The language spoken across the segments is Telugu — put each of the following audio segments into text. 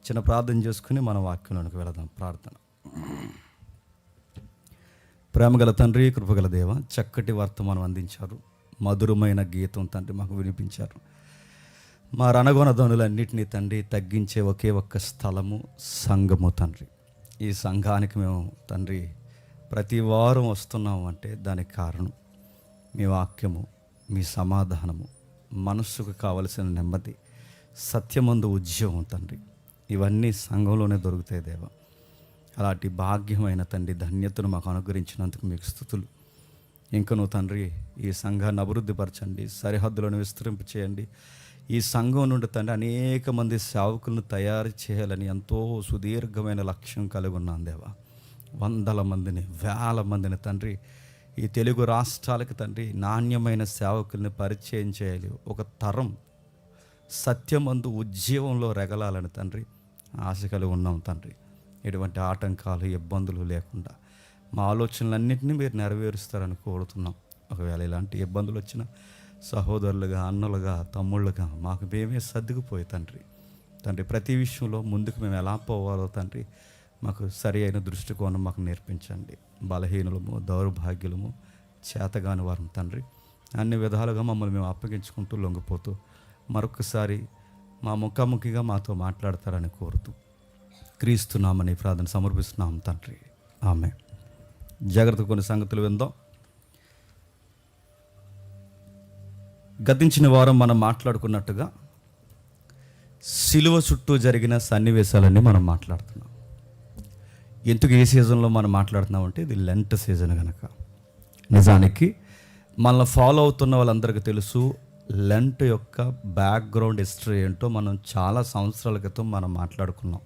చిన్న ప్రార్థన చేసుకుని మన వాక్యంలోనికి వెళదాం. ప్రార్థన. ప్రేమగల తండ్రి, కృపగల దేవ, చక్కటి వర్తమానం అందించారు. మధురమైన గీతం తండ్రి మాకు వినిపించారు. మా రణగొన ధ్వనులన్నింటినీ తండ్రి తగ్గించే ఒకే ఒక్క స్థలము సంఘము తండ్రి. ఈ సంఘానికి మేము తండ్రి ప్రతి వారం వస్తున్నాము అంటే దానికి కారణం మీ వాక్యము, మీ సమాధానము, మనస్సుకు కావలసిన నెమ్మది, సత్యమందు ఉద్యోగం తండ్రి. ఇవన్నీ సంఘంలోనే దొరుకుతాయి దేవ. అలాంటి భాగ్యమైన తండ్రి ధన్యతను మాకు అనుగ్రహించినందుకు మీకు స్తుతులు. ఇంకను తండ్రి ఈ సంఘాన్ని అభివృద్ధిపరచండి, సరిహద్దులను విస్తరింప చేయండి. ఈ సంఘం నుండి తండ్రి అనేక మంది సేవకులను తయారు చేయాలని ఎంతో సుదీర్ఘమైన లక్ష్యం కలిగి ఉన్నాను దేవా. 100 మందిని, 1000 మందిని తండ్రి ఈ తెలుగు రాష్ట్రాలకు తండ్రి నాణ్యమైన సేవకుల్ని పరిచయం చేయాలి. ఒక తరం సత్యమందు ఉద్యమంలో రెగలాలని తండ్రి ఆశ కలిగి ఉన్నాం తండ్రి. ఎటువంటి ఆటంకాలు, ఇబ్బందులు లేకుండా మా ఆలోచనలన్నింటినీ మీరు నెరవేరుస్తారని కోరుతున్నాం. ఒకవేళ ఇలాంటి ఇబ్బందులు వచ్చినా సహోదరులుగా, అన్నలుగా, తమ్ముళ్ళుగా మాకు మేమే సర్దుకుపోయి తండ్రి ప్రతి విషయంలో ముందుకు మేము ఎలా పోవాలో తండ్రి మాకు సరి అయిన దృష్టికోణం మాకు నేర్పించండి. బలహీనులము, దౌర్భాగ్యులము, చేతగాని వారం తండ్రి అన్ని విధాలుగా మమ్మల్ని మేము అప్పగించుకుంటూ లొంగిపోతూ మరొకసారి మా ముఖాముఖిగా మాతో మాట్లాడతారని కోరుతూ క్రీస్తున్నామని ప్రార్థన సమర్పిస్తున్నాం తండ్రి. ఆమె. జాగ్రత్త కొన్ని సంగతులు విందాం. గతించిన వారం మనం మాట్లాడుకున్నట్టుగా సిలువ చుట్టూ జరిగిన సన్నివేశాలన్నీ మనం మాట్లాడుతున్నాం. ఎందుకు ఏ సీజన్లో మనం మాట్లాడుతున్నామంటే ఇది లెంట్ సీజన్ కనుక. నిజానికి మనల్ని ఫాలో అవుతున్న వాళ్ళందరికీ తెలుసు లెంట్ యొక్క బ్యాక్గ్రౌండ్ హిస్టరీ ఏంటో మనం చాలా సంవత్సరాల క్రితం మనం మాట్లాడుకున్నాం.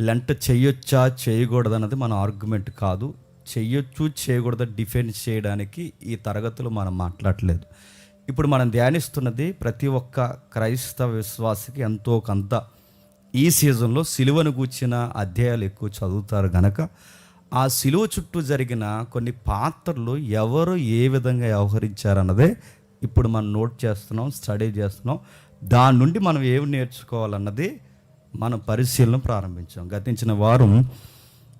లెంట్ చేయొచ్చా చేయకూడదన్నది మన ఆర్గ్యుమెంట్ కాదు. చెయ్యొచ్చు చేయకూడదు డిఫెండ్ చేయడానికి ఈ తరగతులు మనం మాట్లాడలేదు. ఇప్పుడు మనం ధ్యానిస్తున్నది ప్రతి ఒక్క క్రైస్తవ విశ్వాసికి ఎంతో కొంత ఈ సీజన్లో సిలువను గూర్చిన అధ్యాయాలు ఎక్కువ చదువుతారు గనక ఆ సిలువ చుట్టూ జరిగిన కొన్ని పాత్రలు ఎవరు ఏ విధంగా వ్యవహరించారన్నదే ఇప్పుడు మనం నోట్ చేస్తున్నాం, స్టడీ చేస్తున్నాం. దాని నుండి మనం ఏమి నేర్చుకోవాలన్నది మనం పరిశీలన ప్రారంభించాం. గతించిన వారం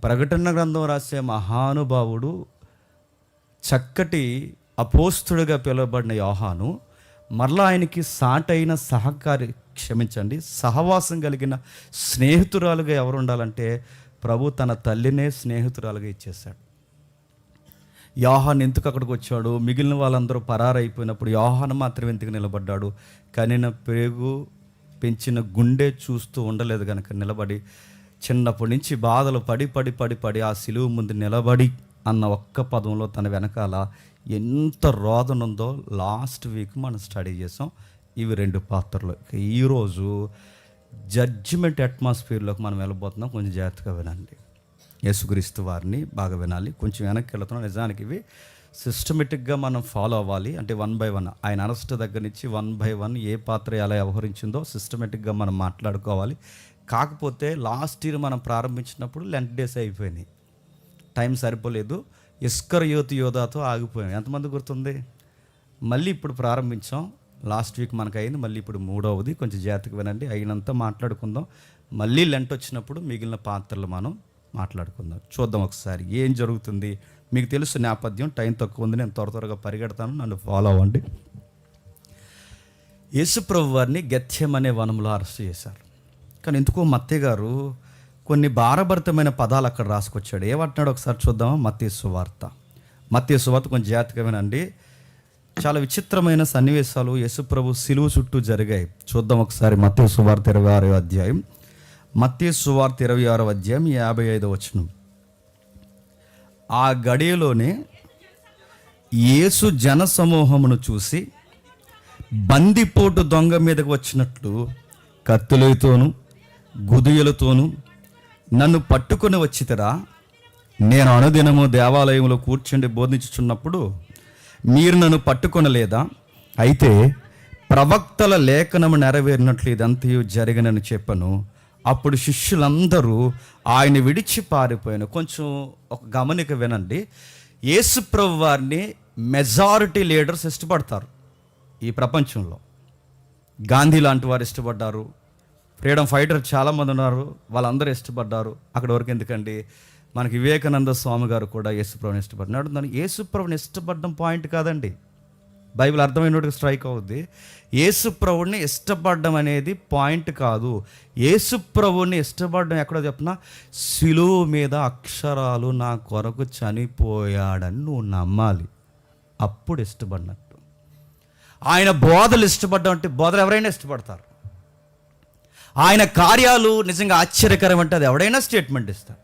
ప్రకటన గ్రంథం రాసే మహానుభావుడు, చక్కటి అపోస్తుడుగా పిలువబడిన యోహాను మరలా ఆయనకి సాటైన సహవాసం కలిగిన స్నేహితురాలుగా ఎవరు ఉండాలంటే ప్రభు తన తల్లినే స్నేహితురాలుగా ఇచ్చేశాడు. యోహాను ఎందుకు అక్కడికి వచ్చాడు? మిగిలిన వాళ్ళందరూ పరారైపోయినప్పుడు యోహాను మాత్రం ఎందుకు నిలబడ్డాడు? కనిన పేగు పెంచిన గుండె చూస్తూ ఉండలేదు కనుక నిలబడి చిన్నప్పటి నుంచి బాధలు పడి ఆ సిలువ ముందు నిలబడి అన్న ఒక్క పదంలో తన వెనకాల ఎంత రోదన ఉందో లాస్ట్ వీక్ మనం స్టడీ చేసాం. ఇవి 2 పాత్రలు. ఈరోజు జడ్జిమెంట్ అట్మాస్ఫియర్లోకి మనం వెళ్ళబోతున్నాం. కొంచెం జాగ్రత్తగా వినండి. యేసుక్రీస్తు వారిని బాగా వినాలి. కొంచెం వెనక్కి వెళ్తున్నాం. నిజానికి ఇవి సిస్టమేటిక్గా మనం ఫాలో అవ్వాలి. అంటే 1 by 1 ఆయన అరెస్ట్ దగ్గర నుంచి 1 by 1 ఏ పాత్ర ఎలా వ్యవహరించిందో సిస్టమేటిక్గా మనం మాట్లాడుకోవాలి. కాకపోతే లాస్ట్ ఇయర్ మనం ప్రారంభించినప్పుడు లెంట్ డేస్ అయిపోయినాయి, టైం సరిపోలేదు. ఇస్కరియోతు యోధాతో ఆగిపోయాం. ఎంతమంది గుర్తుంది? మళ్ళీ ఇప్పుడు ప్రారంభించాం. లాస్ట్ వీక్ మనకు అయింది, మళ్ళీ ఇప్పుడు 3వది. కొంచెం జాగ్రత్తగా వినండి. అయినంత మాట్లాడుకుందాం. మళ్ళీ లెంట్ వచ్చినప్పుడు మిగిలిన పాత్రలు మనం మాట్లాడుకుందాం. చూద్దాం ఒకసారి ఏం జరుగుతుంది. మీకు తెలుసు నేపథ్యం, టైం తక్కువ ఉంది, నేను త్వరగా పరిగెడతాను, నన్ను ఫాలో అవ్వండి. యేసుప్రభు వారిని గెత్సెమనే వనంలో అరెస్ట్ చేశారు. కానీ ఎందుకో మత్తయి గారు కొన్ని భారభరితమైన పదాలు అక్కడ రాసుకొచ్చాడు. ఏమంటున్నాడు ఒకసారి చూద్దామా? మత్తయి సువార్త కొంచెం జాగ్రత్తగా వినండి. చాలా విచిత్రమైన సన్నివేశాలు యేసుప్రభు సిలువ చుట్టూ జరిగాయి. చూద్దాం ఒకసారి. మత్తయి సువార్త 26వ అధ్యాయం. మత్తయి సువార్త 26వ అధ్యాయం 55వ వచనం. ఆ గడియలోనే యేసు జన సమూహమును చూసి బందిపోటు దొంగ మీదకు వచ్చినట్లు కత్తులతోనూ గుదియలతోనూ నన్ను పట్టుకొని వచ్చితరా? నేను అనుదినము దేవాలయంలో కూర్చుండి బోధించుచున్నప్పుడు మీరు నన్ను పట్టుకొనలేదా? అయితే ప్రవక్తల లేఖనము నెరవేరినట్లు ఇదంతయు జరిగినని చెప్పను. అప్పుడు శిష్యులందరూ ఆయన విడిచి పారిపోయాను. కొంచెం ఒక గమనిక వినండి. యేసుప్రభు వారిని మెజారిటీ లీడర్స్ ఇష్టపడతారు ఈ ప్రపంచంలో. గాంధీ లాంటి వారు ఇష్టపడ్డారు, ఫ్రీడమ్ ఫైటర్ చాలామంది ఉన్నారు, వాళ్ళందరూ ఇష్టపడ్డారు. అక్కడి వరకు ఎందుకండి, మనకి వివేకానంద స్వామి గారు కూడా యేసుప్రభుని ఇష్టపడ్డాడు. దాన్ని యేసుప్రభుని ఇష్టపడడం పాయింట్ కాదండి, బైబిల్ అర్థమైనట్టుగా స్ట్రైక్ అవుద్ది. యేసుప్రభుని ఇష్టపడడం అనేది పాయింట్ కాదు. యేసుప్రభుని ఇష్టపడడం ఎక్కడో చెప్పిన, శిలువ మీద అక్షరాలు నా కొరకు చనిపోయాడని నువ్వు నమ్మాలి, అప్పుడు ఇష్టపడినట్టు. ఆయన బోధలు ఇష్టపడడం అంటే, బోధలు ఎవరైనా ఇష్టపడతారు. ఆయన కార్యాలు నిజంగా ఆశ్చర్యకరం అంటే అది ఎవడైనా స్టేట్మెంట్ ఇస్తాడు.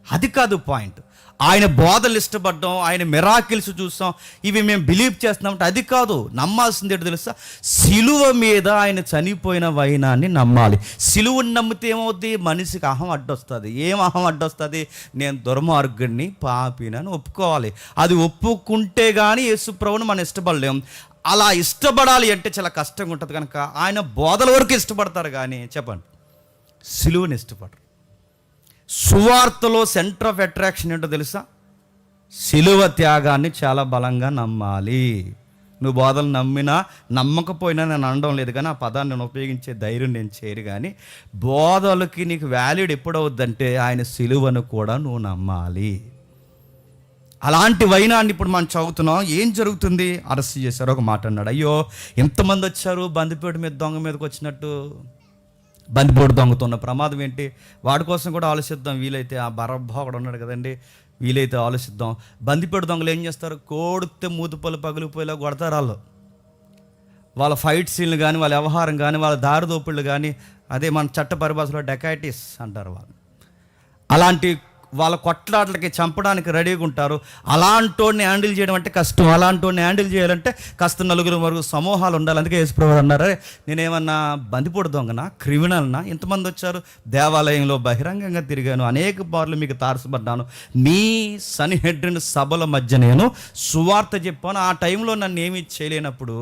అది కాదు పాయింట్. ఆయన బోధలు ఇష్టపడ్డాం, ఆయన మిరాకిల్స్ చూస్తాం, ఇవి మేము బిలీవ్ చేస్తున్నామంటే అది కాదు. నమ్మాల్సింది ఏంటో తెలుసా, సిలువ మీద ఆయన చనిపోయిన వైనాన్ని నమ్మాలి. సిలువని నమ్మితే ఏమవుద్ది, మనిషికి అహం అడ్డొస్తుంది. ఏం అహం అడ్డొస్తుంది, నేను దుర్మార్గుడిని పాపినని ఒప్పుకోవాలి. అది ఒప్పుకుంటే కానీ యేసుప్రభుని మనం ఇష్టపడలేం. అలా ఇష్టపడాలి అంటే చాలా కష్టంగా ఉంటుంది కనుక ఆయన బోధల వరకు ఇష్టపడతారు, కానీ చెప్పండి సిలువని ఇష్టపడరు. సువార్తలో సెంటర్ ఆఫ్ అట్రాక్షన్ ఏంటో తెలుసా, సిలువ త్యాగాన్ని చాలా బలంగా నమ్మాలి. నువ్వు బోధలు నమ్మినా నమ్మకపోయినా నేను అనడం లేదు, కానీ ఆ పదాన్ని నేను ఉపయోగించే ధైర్యం నేను చేయరు. కానీ బోధలకి నీకు వ్యాలిడ్ ఎప్పుడవుద్దంటే ఆయన సిలువను కూడా నువ్వు నమ్మాలి. అలాంటి వైనాన్ని ఇప్పుడు మనం చదువుతున్నాం. ఏం జరుగుతుంది, అరెస్ట్ చేశారు. ఒక మాట అన్నాడు, అయ్యో ఎంతమంది వచ్చారు, బందిపోటు మీద దొంగ మీదకి వచ్చినట్టు. బందిపోటు దొంగతున్న ప్రమాదం ఏంటి, వాడి కోసం కూడా ఆలోచిద్దాం. వీలైతే ఆ బరబ్బా ఒకడు ఉన్నాడు కదండి, వీలైతే ఆలోచిద్దాం. బందిపోటు దొంగలు ఏం చేస్తారు, కోడితే మూతుపళ్ళు పగిలిపోయేలా కొడతారు. వాళ్ళ ఫైట్ సీన్లు కానీ, వాళ్ళ వ్యవహారం కానీ, వాళ్ళ దారిదోపుళ్ళు కానీ, అదే మన చట్ట పరిభాషలో డెకాయిటిస్ అంటారు వాళ్ళు. అలాంటి వాళ్ళ కొట్లాటలకి చంపడానికి రెడీగా ఉంటారు. అలాంటోడిని హ్యాండిల్ చేయడం అంటే కష్టం. అలాంటోడిని హ్యాండిల్ చేయాలంటే కాస్త నలుగురు వరకు సమూహాలు ఉండాలి. అందుకే యేసుప్రభువు అన్నారు, నేనేమన్నా బందిపోటు దొంగనా, క్రిమినల్నా, ఇంతమంది వచ్చారు, దేవాలయంలో బహిరంగంగా తిరిగాను, అనేక బార్లు మీకు తారసపడ్డాను, మీ సన్హెడ్రిన్ సభల మధ్య నేను సువార్త చెప్పాను, ఆ టైంలో నన్ను ఏమీ చేయలేనప్పుడు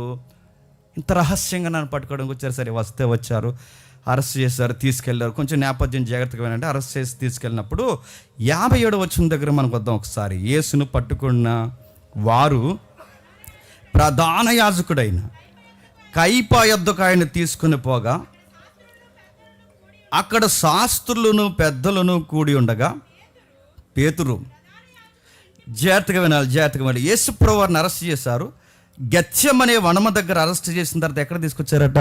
ఇంత రహస్యంగా నన్ను పట్టుకోవడానికి వచ్చారు. సరే వస్తే వచ్చారు, అరెస్ట్ చేశారు, తీసుకెళ్లారు. కొంచెం నేపథ్యం జాగ్రత్తగా వినండి. అరెస్ట్ చేసి తీసుకెళ్ళినప్పుడు 57వ వచనం దగ్గర మనకు వద్దాం ఒకసారి. యేసును పట్టుకున్న వారు ప్రధాన యాజకుడైన కయప యొద్దకు ఆయన తీసుకుని పోగా, అక్కడ శాస్త్రులను పెద్దలను కూడి ఉండగా, పేతురు, జాగ్రత్తగా వినాలి, యేసుప్రభువు వారిని అరెస్ట్ చేశారు. గెత్సెమనే వనమ దగ్గర అరెస్ట్ చేసిన తర్వాత ఎక్కడ తీసుకొచ్చారట,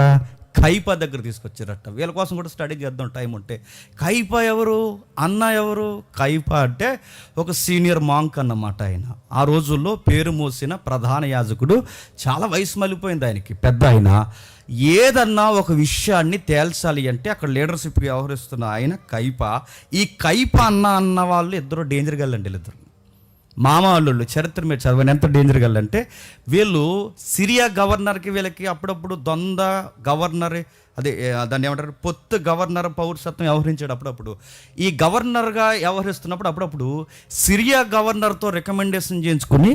కయప దగ్గర తీసుకొచ్చారట. వీళ్ళ కోసం కూడా స్టడీ చేద్దాం టైం ఉంటే. కయప ఎవరు, అన్న ఎవరు? కయప అంటే ఒక సీనియర్ మాంక్ అన్నమాట. ఆయన ఆ రోజుల్లో పేరు మోసిన ప్రధాన యాజకుడు. చాలా వయసు మళ్ళీపోయింది ఆయనకి, పెద్ద ఆయన. ఏదన్నా ఒక విషయాన్ని తేల్చాలి అంటే అక్కడ లీడర్షిప్కి వ్యవహరిస్తున్న ఆయన కయప. ఈ కయప అన్న వాళ్ళు ఇద్దరు డేంజర్ గల్లండి. వీళ్ళిద్దరు మామ వాళ్ళు. చరిత్ర మీరు చదవని ఎంత డేంజర్ గల్లంటే, వీళ్ళు సిరియా గవర్నర్కి వీళ్ళకి అప్పుడప్పుడు ద్వంద్వ గవర్నర్, అదే దాన్ని ఏమంటారు, పొత్తు గవర్నర్ పౌరసత్వం వ్యవహరించాడు. అప్పుడప్పుడు ఈ గవర్నర్గా వ్యవహరిస్తున్నప్పుడు అప్పుడప్పుడు సిరియా గవర్నర్తో రికమెండేషన్ చేయించుకుని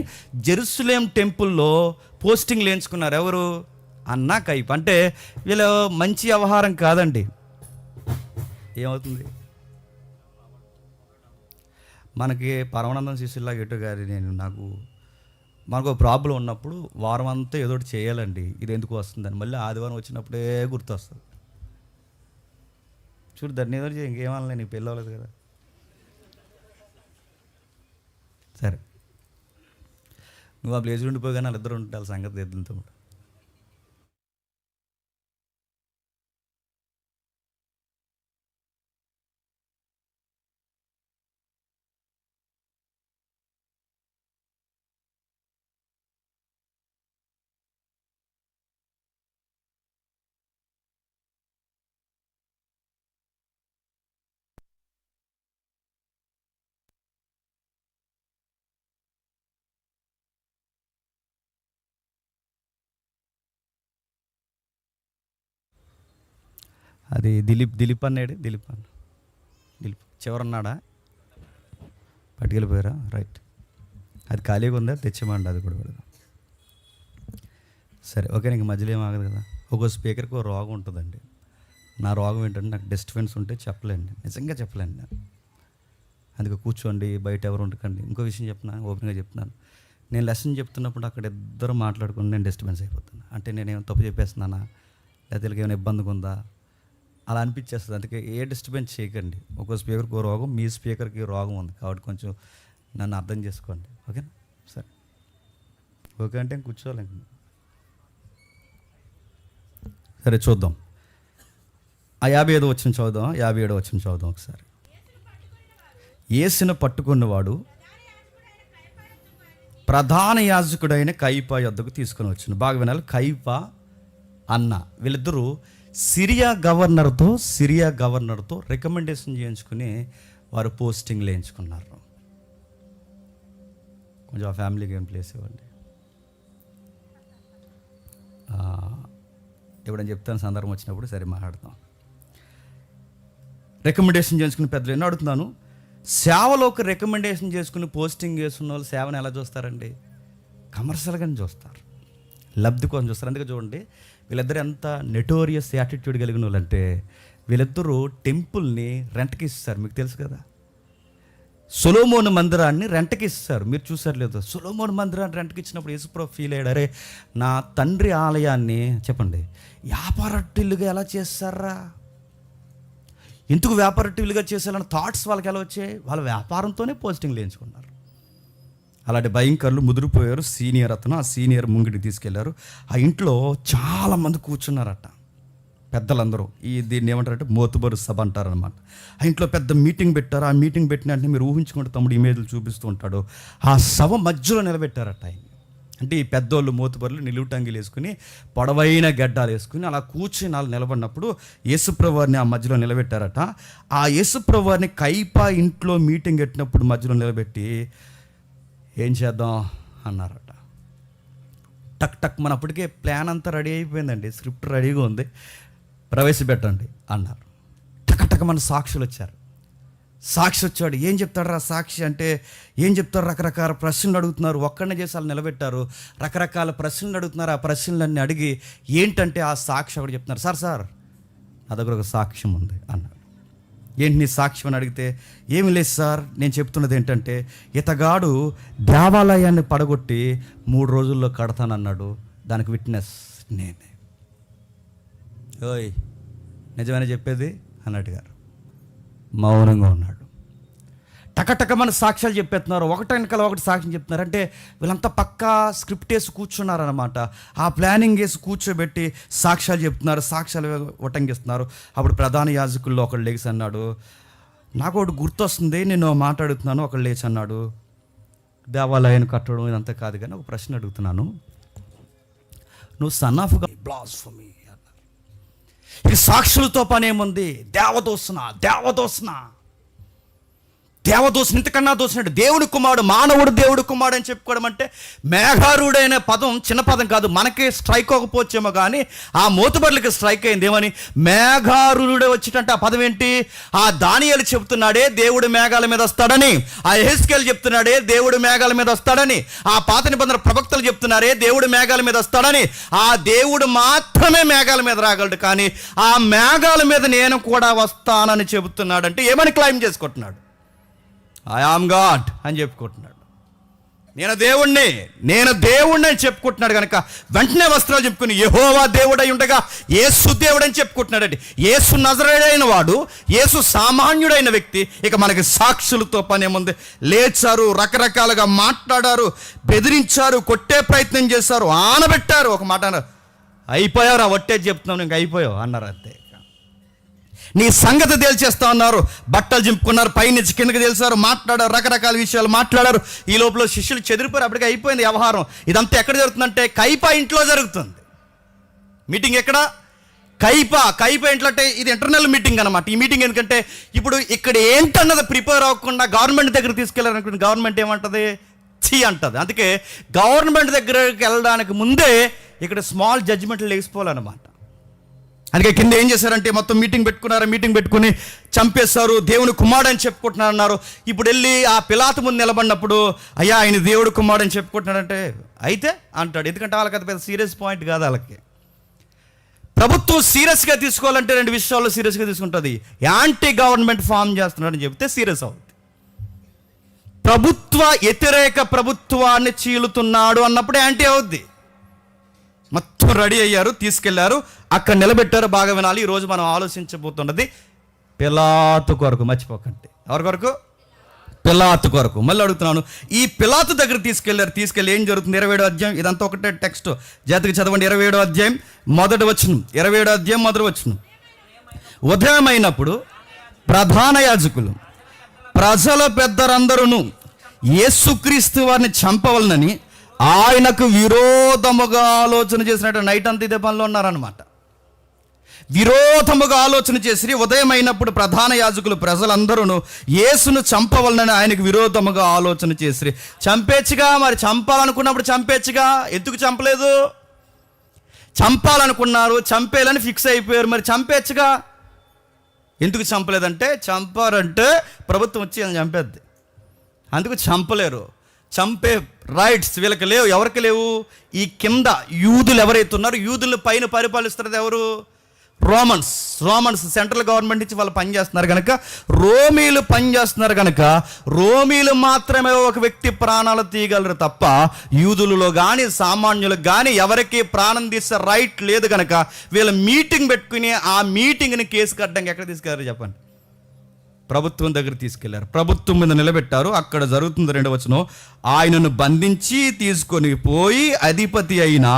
జెరూసలేం టెంపుల్లో పోస్టింగ్ వేయించుకున్నారు. ఎవరు, అన్న కయప. అంటే వీళ్ళు మంచి వ్యవహారం కాదండి. ఏమవుతుంది, మనకి పరమానందం శిష్యుల్లాగా ఎటు గారి మనకు ప్రాబ్లం ఉన్నప్పుడు వారం అంతా ఏదో ఒకటి చేయాలండి. ఇది ఎందుకు వస్తుందని మళ్ళీ ఆదివారం వచ్చినప్పుడే గుర్తొస్తుంది. చూడు దాన్ని ఏదో ఇంకేమన్నా నీకు పెళ్ళి అవ్వలేదు కదా. సరే నువ్వు ఆ ప్లేస్ ఉండిపోగానే వాళ్ళిద్దరు ఉంటారు, సంగతి ఎద్దులతో. అది దిలీప్ అన్నాడు. దిలీప్ చివరన్నాడా, పట్టుకెళ్ళిపోయారా? రైట్, అది ఖాళీగా ఉందా, తెచ్చేమండి, అది కూడా పెడదాం. సరే ఓకే, నీకు మధ్యలో ఏం ఆగదు కదా. ఒక్కో స్పీకర్కి ఒక రోగం ఉంటుందండి. నా రోగం ఏంటంటే నాకు డిస్టర్బెన్స్ ఉంటే చెప్పలేండి, నిజంగా చెప్పలేండి. అందుకే కూర్చోండి, బయట ఎవరు ఉండకండి. ఇంకో విషయం చెప్తున్నాను, ఓపెన్గా చెప్తున్నాను. నేను లెసన్ చెప్తున్నప్పుడు అక్కడ ఇద్దరు మాట్లాడుకుని నేను డిస్టర్బెన్స్ అయిపోతాను. అంటే నేనేమో తప్పు చెప్పేస్తున్నానా, లేకపోతే వీళ్ళకి ఏమైనా ఇబ్బందిగా ఉందా, అలా అనిపించేస్తుంది. అందుకే ఏ డిస్టర్బెన్స్ చేయకండి. ఒక్కో స్పీకర్కి రోగం, మీ స్పీకర్కి రోగం ఉంది కాబట్టి కొంచెం నన్ను అర్థం చేసుకోండి. ఓకేనా? సరే, ఓకే అంటే కూర్చోవాలి. సరే చూద్దాం. ఆ 55 వచనం చదువుదాం. 57 వచనం చదువుదాం ఒకసారి. యేసును పట్టుకున్నవాడు ప్రధాన యాజకుడైన కయపా యొద్దకు తీసుకొని వచ్చాను. బాగా వినాలి. కయపా అన్న వీళ్ళిద్దరూ సిరియా గవర్నర్తో రికమెండేషన్ చేయించుకుని వారు పోస్టింగ్లు వేయించుకున్నారు. కొంచెం ఆ ఫ్యామిలీకి ఏం ప్లేస్ ఇవ్వండి. ఎప్పుడైనా చెప్తాను సందర్భం వచ్చినప్పుడు సరే మాట్లాడతాం. రికమెండేషన్ చేసుకుని పెద్దలు ఎన్నో అడుగుతున్నాను. సేవలోకి రికమెండేషన్ చేసుకుని పోస్టింగ్ చేస్తున్న వాళ్ళు సేవను ఎలా చూస్తారండి? కమర్షియల్గానే చూస్తారు, లబ్ధి కోసం చూస్తారు. అందుకే చూడండి, వీళ్ళిద్దరు ఎంత నెటోరియస్ యాటిట్యూడ్ కలిగిన వాళ్ళు అంటే, వీళ్ళిద్దరూ టెంపుల్ని రెంట్కి ఇస్తారు. మీకు తెలుసు కదా, సొలొమోను మందిరాన్ని రెంట్కి ఇస్తారు. మీరు చూసారు లేదు? సొలొమోను మందిరాన్ని రెంట్కి ఇచ్చినప్పుడు యేసుప్రభు ఫీల్ అయ్యాడు, అరే నా తండ్రి ఆలయాన్ని చెప్పండి వ్యాపారట్టిల్లుగా ఎలా చేస్తారా, ఎందుకు వ్యాపారట్టిల్లుగా చేసేయాలని థాట్స్ వాళ్ళకి ఎలా వచ్చాయి? వాళ్ళ వ్యాపారంతోనే పోస్టింగ్లు వేయించుకున్నారు. అలాంటి భయంకరులు ముదిరిపోయారు. సీనియర్ అతను, ఆ సీనియర్ ముంగిటికి తీసుకెళ్లారు. ఆ ఇంట్లో చాలామంది కూర్చున్నారట, పెద్దలందరూ. దీన్ని ఏమంటారంటే మోతుబరు సభ అంటారనమాట. ఆ ఇంట్లో పెద్ద మీటింగ్ పెట్టారు. ఆ మీటింగ్ పెట్టిన అంటే మీరు ఊహించుకుంటే తమ్ముడు ఇమేజ్లు చూపిస్తూ ఉంటాడు. ఆ సభ మధ్యలో నిలబెట్టారట ఆయన. అంటే ఈ పెద్దోళ్ళు మోతుబరులు నిలువుటంగిలు వేసుకుని పొడవైన గడ్డాలు వేసుకుని అలా కూర్చుని వాళ్ళు నిలబడినప్పుడు యేసుప్రభు వారిని ఆ మధ్యలో నిలబెట్టారట. ఆ యేసుప్రభు వారిని కయపా ఇంట్లో మీటింగ్ పెట్టినప్పుడు మధ్యలో నిలబెట్టి ఏం చేద్దాం అన్నారట. టక్ టక్ మన అప్పటికే ప్లాన్ అంతా రెడీ అయిపోయిందండి, స్క్రిప్ట్ రెడీగా ఉంది, ప్రవేశపెట్టండి అన్నారు. టక్ మన సాక్షులు వచ్చారు. సాక్షి వచ్చాడు. ఏం చెప్తాడు రా సాక్షి అంటే ఏం చెప్తారు? రకరకాల ప్రశ్నలు అడుగుతున్నారు. ఒక్కడనే చేసి వాళ్ళు నిలబెట్టారు. రకరకాల ప్రశ్నలు అడుగుతున్నారు. ఆ ప్రశ్నలన్నీ అడిగి ఏంటంటే ఆ సాక్షి ఒకటి చెప్తున్నారు. సార్ నా దగ్గర ఒక సాక్ష్యం ఉంది అన్నాడు. ఏంటి నీ సాక్ష్యం అని అడిగితే, ఏమి లేదు సార్, నేను చెప్తున్నది ఏంటంటే ఇతగాడు దేవాలయాన్ని పడగొట్టి 3 రోజుల్లో కడతానన్నాడు, దానికి విట్నెస్ నేనే. ఓయ్ నిజమేనా చెప్పేది అన్నట్టుగారు మౌనంగా ఉన్నాడు. టకటక మన సాక్ష్యాలు చెప్పేస్తున్నారు. ఒకటి వెనకాల ఒకటి సాక్ష్యం చెప్తున్నారు. అంటే వీళ్ళంతా పక్కా స్క్రిప్ట్ వేసి కూర్చున్నారనమాట. ఆ ప్లానింగ్ వేసి కూర్చోబెట్టి సాక్ష్యాలు చెప్తున్నారు, సాక్ష్యాలు ఉటంకిస్తున్నారు. అప్పుడు ప్రధాన యాజకుల్లో ఒకళ్ళు లేచి అన్నాడు, నాకు ఒకటి గుర్తొస్తుంది, నేను మాట్లాడుతున్నాను. ఒకళ్ళు లేచి అన్నాడు, దేవాలయాన్ని కట్టడం ఇదంతా కాదు కానీ ఒక ప్రశ్న అడుగుతున్నాను, నువ్వు సన్ ఆఫ్ గాడ్ బ్లాస్ఫమీ అన్నారు. ఇక సాక్షులతో పని ఏముంది? దేవదూషణ ఇంతకన్నా దోసినట్టు దేవుడి కుమారుడు, మానవుడు దేవుడి కుమారుడు అని చెప్పుకోవడం అంటే, మేఘారుడైన పదం చిన్న పదం కాదు. మనకే స్ట్రైక్ అవ్వకపోవచ్చేమో కానీ ఆ మోతుబర్లకి స్ట్రైక్ అయింది. ఏమని? మేఘారుడే వచ్చినట్టు. ఆ పదం ఏంటి? ఆ దానియేలు చెప్తున్నాడే దేవుడు మేఘాల మీద వస్తాడని, ఆ యెహెజ్కేలు చెప్తున్నాడే దేవుడు మేఘాల మీద వస్తాడని, ఆ పాత నిబంధన ప్రవక్తలు చెప్తున్నారే దేవుడు మేఘాల మీద వస్తాడని. ఆ దేవుడు మాత్రమే మేఘాల మీద రాగలడు, కానీ ఆ మేఘాల మీద నేను కూడా వస్తానని చెబుతున్నాడంటే ఏమని క్లైమ్ చేసుకుంటున్నాడు? ఐ ఆమ్ గాడ్ అని చెప్పుకుంటున్నాడు. నేను దేవుణ్ణి అని చెప్పుకుంటున్నాడు. కనుక వెంటనే వస్త్రాలు చెప్పుకుని యెహోవా దేవుడై ఉండగా యేసు దేవుడని చెప్పుకుంటున్నాడు. యేసు నజరేయుడైన వాడు, యేసు సామాన్యుడైన వ్యక్తి. ఇక మనకి సాక్షులతో పని ఏముంది? లేచారు, రకరకాలుగా మాట్లాడారు, బెదిరించారు, కొట్టే ప్రయత్నం చేశారు, ఆనబెట్టారు. ఒక మాట అన్నారు, అయిపోయారు, ఆ వట్టేది చెప్తున్నాను, ఇంక అయిపోయావు అన్నారు. అంతే, నీ సంగతి తేల్చేస్తా ఉన్నారు. బట్టలు చింపుకున్నారు, పైనుంచి కిందకి తెలిసారు, మాట్లాడారు, రకరకాల విషయాలు మాట్లాడారు. ఈ లోపల శిష్యులు చెదిరిపోయారు. అప్పటికి అయిపోయింది వ్యవహారం. ఇదంతా ఎక్కడ జరుగుతుందంటే కయపా ఇంట్లో జరుగుతుంది. మీటింగ్ ఎక్కడ? కయపా ఇంట్లో. అంటే ఇది ఇంటర్నల్ మీటింగ్ అనమాట. ఈ మీటింగ్ ఎందుకంటే ఇప్పుడు ఇక్కడ ఏంటన్నది ప్రిపేర్ అవ్వకుండా గవర్నమెంట్ దగ్గర తీసుకెళ్ళారనుకుంటే గవర్నమెంట్ ఏమంటుంది? చీ అంటుంది. అందుకే గవర్నమెంట్ దగ్గరికి వెళ్ళడానికి ముందే ఇక్కడ స్మాల్ జడ్జిమెంట్లు లేచిపోవాలన్నమాట. అందుకే కింద ఏం చేశారంటే మొత్తం మీటింగ్ పెట్టుకుని చంపేస్తారు, దేవుని కుమారుడు అని చెప్పుకుంటున్నారు అన్నారు. ఇప్పుడు వెళ్ళి ఆ పిలాతు ముందు నిలబడినప్పుడు, అయ్యా ఆయన దేవుడు కుమారుడు అని చెప్పుకుంటున్నాడంటే అయితే అంటాడు. ఎందుకంటే వాళ్ళకి అది పెద్ద సీరియస్ పాయింట్ కాదు. వాళ్ళకి ప్రభుత్వం సీరియస్గా తీసుకోవాలంటే 2 విషయాల్లో సీరియస్గా తీసుకుంటుంది. యాంటీ గవర్నమెంట్ ఫామ్ చేస్తున్నాడని చెప్తే సీరియస్ అవుతుంది. ప్రభుత్వ వ్యతిరేక ప్రభుత్వాన్ని చీలుతున్నాడు అన్నప్పుడు యాంటీ అవుద్ది. మొత్తం రెడీ అయ్యారు, తీసుకెళ్లారు, అక్కడ నిలబెట్టారు. బాగా వినాలి, ఈరోజు మనం ఆలోచించబోతున్నది పిలాతు కొరకు. మర్చిపోకండి, ఎవరి కొరకు? పిలాతు కొరకు. మళ్ళీ అడుగుతున్నాను, ఈ పిలాతు దగ్గర తీసుకెళ్ళి ఏం జరుగుతుంది? 27వ అధ్యాయం, ఇదంతా ఒకటే టెక్స్ట్, జాతికి చదవండి. 27వ అధ్యాయం మొదటి వచనం. 27వ అధ్యాయం మొదటి వచనం. ఉదయం అయినప్పుడు ప్రధాన యాజకులు ప్రజల పెద్దరందరూ యేసుక్రీస్తు వారిని చంపవలనని ఆయనకు విరోధముగా ఆలోచన చేసినట్టు నైట్ అంతా ఇదే పనిలో ఉన్నారనమాట. విరోధముగా ఆలోచన చేసి ఉదయం అయినప్పుడు ప్రధాన యాజకులు ప్రజలందరూ యేసును చంపవలనని ఆయనకు విరోధముగా ఆలోచన చేసి, చంపేచ్చుగా, మరి చంపాలనుకున్నప్పుడు చంపేచ్చుగా, ఎందుకు చంపలేదు? చంపాలనుకున్నారు, చంపేయాలని ఫిక్స్ అయిపోయారు, మరి చంపేచ్చుగా, ఎందుకు చంపలేదంటే చంపారంటే ప్రభుత్వం వచ్చి చంపేద్ది, అందుకు చంపలేరు. చంపే రైట్స్ వీళ్ళకి లేవు. ఎవరికి లేవు? ఈ కింద యూదులు ఎవరైతే ఉన్నారో, యూదులను పైన పరిపాలిస్తున్నది ఎవరు? రోమన్స్ సెంట్రల్ గవర్నమెంట్ నుంచి వాళ్ళు పనిచేస్తున్నారు కనుక, రోమీలు పనిచేస్తున్నారు కనుక, రోమీలు మాత్రమే ఒక వ్యక్తి ప్రాణాలు తీయగలరు తప్ప యూదులలో కానీ సామాన్యులకు కానీ ఎవరికి ప్రాణం తీసే రైట్ లేదు కనుక, వీళ్ళు మీటింగ్ పెట్టుకుని ఆ మీటింగ్ని కేసు కట్టడానికి ఎక్కడ తీసుకెళ్లారు చెప్పండి? ప్రభుత్వం దగ్గర తీసుకెళ్లారు, ప్రభుత్వం మీద నిలబెట్టారు. అక్కడ జరుగుతుంది 2వ వచనం, ఆయనను బంధించి తీసుకొని పోయి అధిపతి అయిన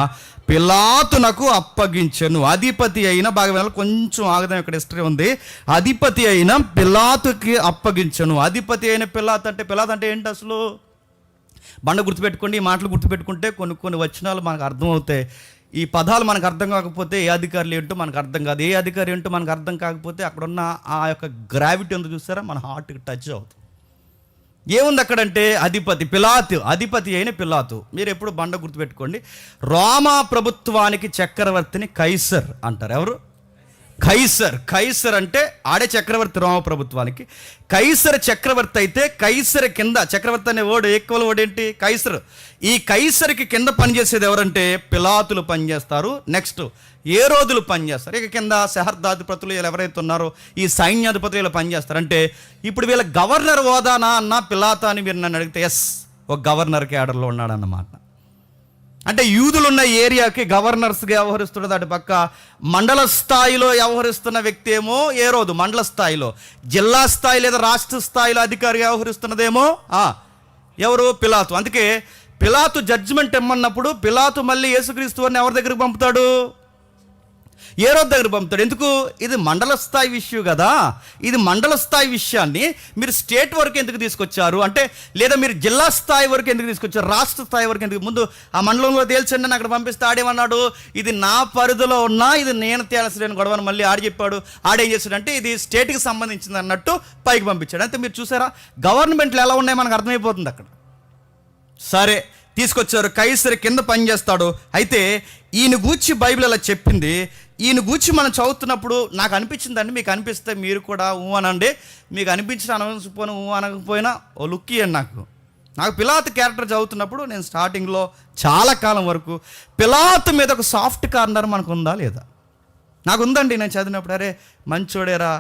పిలాతునకు అప్పగించెను. అధిపతి అయిన, బాగా వినాలి, కొంచెం ఆగదాం, ఇక్కడ హిస్టరీ ఉంది. అధిపతి అయిన పిలాతుకి అప్పగించెను. అధిపతి అయిన పిలాతు అంటే ఏంటి అసలు? బండ గుర్తుపెట్టుకోండి, ఈ మాటలు గుర్తుపెట్టుకుంటే కొన్ని వచనాలు మనకు అర్థమవుతాయి. ఈ పదాలు మనకు అర్థం కాకపోతే ఏ అధికారులు ఏంటో మనకు అర్థం కాదు, ఏ అధికారి ఏంటో మనకు అర్థం కాకపోతే అక్కడున్న ఆ యొక్క గ్రావిటీ ఉందో చూస్తారా, మన హార్ట్కి టచ్ అవుతుంది. ఏముంది అక్కడంటే పిలాతు, అధిపతి అయిన పిలాతు. మీరు ఎప్పుడు బండ గుర్తుపెట్టుకోండి, రోమా ప్రభుత్వానికి చక్రవర్తిని కైసర్ అంటారు. ఎవరు? కైసర్ అంటే ఆడే చక్రవర్తి రోమా ప్రభుత్వానికి. కైసర్ చక్రవర్తి అయితే కైసర్ కింద, చక్రవర్తి అనే వర్డ్ ఈక్వల్ వర్డ్ ఏంటి? కైసర్. ఈ కైసర్కి కింద పనిచేసేది ఎవరంటే పిలాతులు పనిచేస్తారు. నెక్స్ట్ హేరోదులు పనిచేస్తారు. ఇక కింద సహస్రాధిపతులు ఎవరైతే ఉన్నారో ఈ సైన్యాధిపతులు ఇలా పనిచేస్తారు. అంటే ఇప్పుడు వీళ్ళ గవర్నర్ హోదానా అన్న పిలాతు అని మీరు నన్ను అడిగితే ఎస్, ఒక గవర్నర్ క్యాడర్లో ఉన్నాడన్నమాట. అంటే యూదులున్న ఏరియాకి గవర్నర్స్గా వ్యవహరిస్తున్నది. అటు పక్క మండల స్థాయిలో వ్యవహరిస్తున్న వ్యక్తి ఏమో హేరోదు, మండల స్థాయిలో. జిల్లా స్థాయి లేదా రాష్ట్ర స్థాయిలో అధికారి వ్యవహరిస్తున్నదేమో ఎవరు? పిలాతు. అందుకే పిలాతు జడ్జిమెంట్ ఇమ్మన్నప్పుడు పిలాతు మళ్ళీ యేసుక్రీస్తు వారిని ఎవరి దగ్గరికి పంపుతాడు? హేరోదు దగ్గర పంపుతాడు. ఎందుకు? ఇది మండల స్థాయి విషయం కదా. ఇది మండల స్థాయి విషయాన్ని మీరు స్టేట్ వరకు ఎందుకు తీసుకొచ్చారు అంటే, లేదా మీరు జిల్లా స్థాయి వరకు ఎందుకు తీసుకొచ్చారు, రాష్ట్ర స్థాయి వరకు ఎందుకు? ముందు ఆ మండలంలో తేల్చండి అని అక్కడ పంపిస్తే ఆడేమన్నాడు? ఇది నా పరిధిలో ఉన్నా ఇది నేను తేల్చలేని గొడవని మళ్ళీ ఆడి చెప్పాడు. ఆడేం చేశాడంటే ఇది స్టేట్కి సంబంధించింది అన్నట్టు పైకి పంపించాడు. అంటే మీరు చూసారా గవర్నమెంట్లు ఎలా ఉన్నాయో మనకు అర్థమైపోతుంది అక్కడ. సరే, తీసుకొచ్చారు. కైసర్ కింద పనిచేస్తాడు. అయితే ఈయన గూర్చి బైబిల్ అలా చెప్పింది. ఈయన గూర్చి మనం చదువుతున్నప్పుడు నాకు అనిపించిందండి, మీకు అనిపిస్తే మీరు కూడా అనండి. మీకు అనిపించిన అనకపోయినా అనకపోయినా ఓ లుక్ ఇవ్వండి. నాకు పిలాతు క్యారెక్టర్ చదువుతున్నప్పుడు నేను స్టార్టింగ్లో చాలా కాలం వరకు పిలాతు మీద ఒక సాఫ్ట్ కార్నర్ మనకు ఉందా లేదా? నాకు ఉందండి. నేను చదివినప్పుడు అరే మంచోడేరా,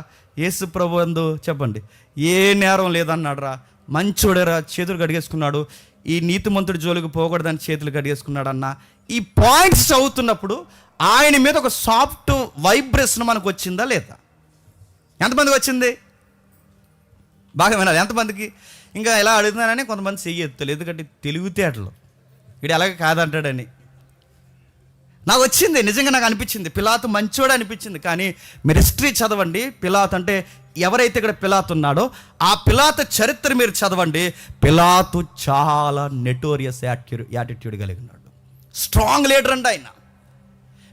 యేసు ప్రభు అందు చెప్పండి ఏ నేరం లేదన్నాడు రా, మంచోడేరా, చేతులు కడిగేసుకున్నాడు, ఈ నీతిమంతుడి జోలికి పోకూడదని చేతులు కడిగేసుకున్నాడు అన్న. ఈ పాయింట్స్ చదువుతున్నప్పుడు ఆయన మీద ఒక సాఫ్ట్ వైబ్రేషన్ మనకు వచ్చిందా లేదా? ఎంతమందికి వచ్చింది? బాగా వినాలి. ఎంతమందికి? ఇంకా ఎలా అడుగుతున్నానని కొంతమంది చెయ్యెత్తలేదు, ఎందుకంటే తెలివితేటలు వీడు ఎలాగ కాదంటాడని. నాకు వచ్చింది, నిజంగా నాకు అనిపించింది పిలాతు మంచోడు అనిపించింది. కానీ మీరు హిస్టరీ చదవండి, పిలాతు అంటే ఎవరైతే ఇక్కడ పిలాతు ఉన్నాడో ఆ పిలాతు చరిత్ర మీరు చదవండి. పిలాతు చాలా నెటోరియస్ యాటిట్యూడ్ కలిగి ఉన్నాడు, స్ట్రాంగ్ లీడర్ అండి ఆయన.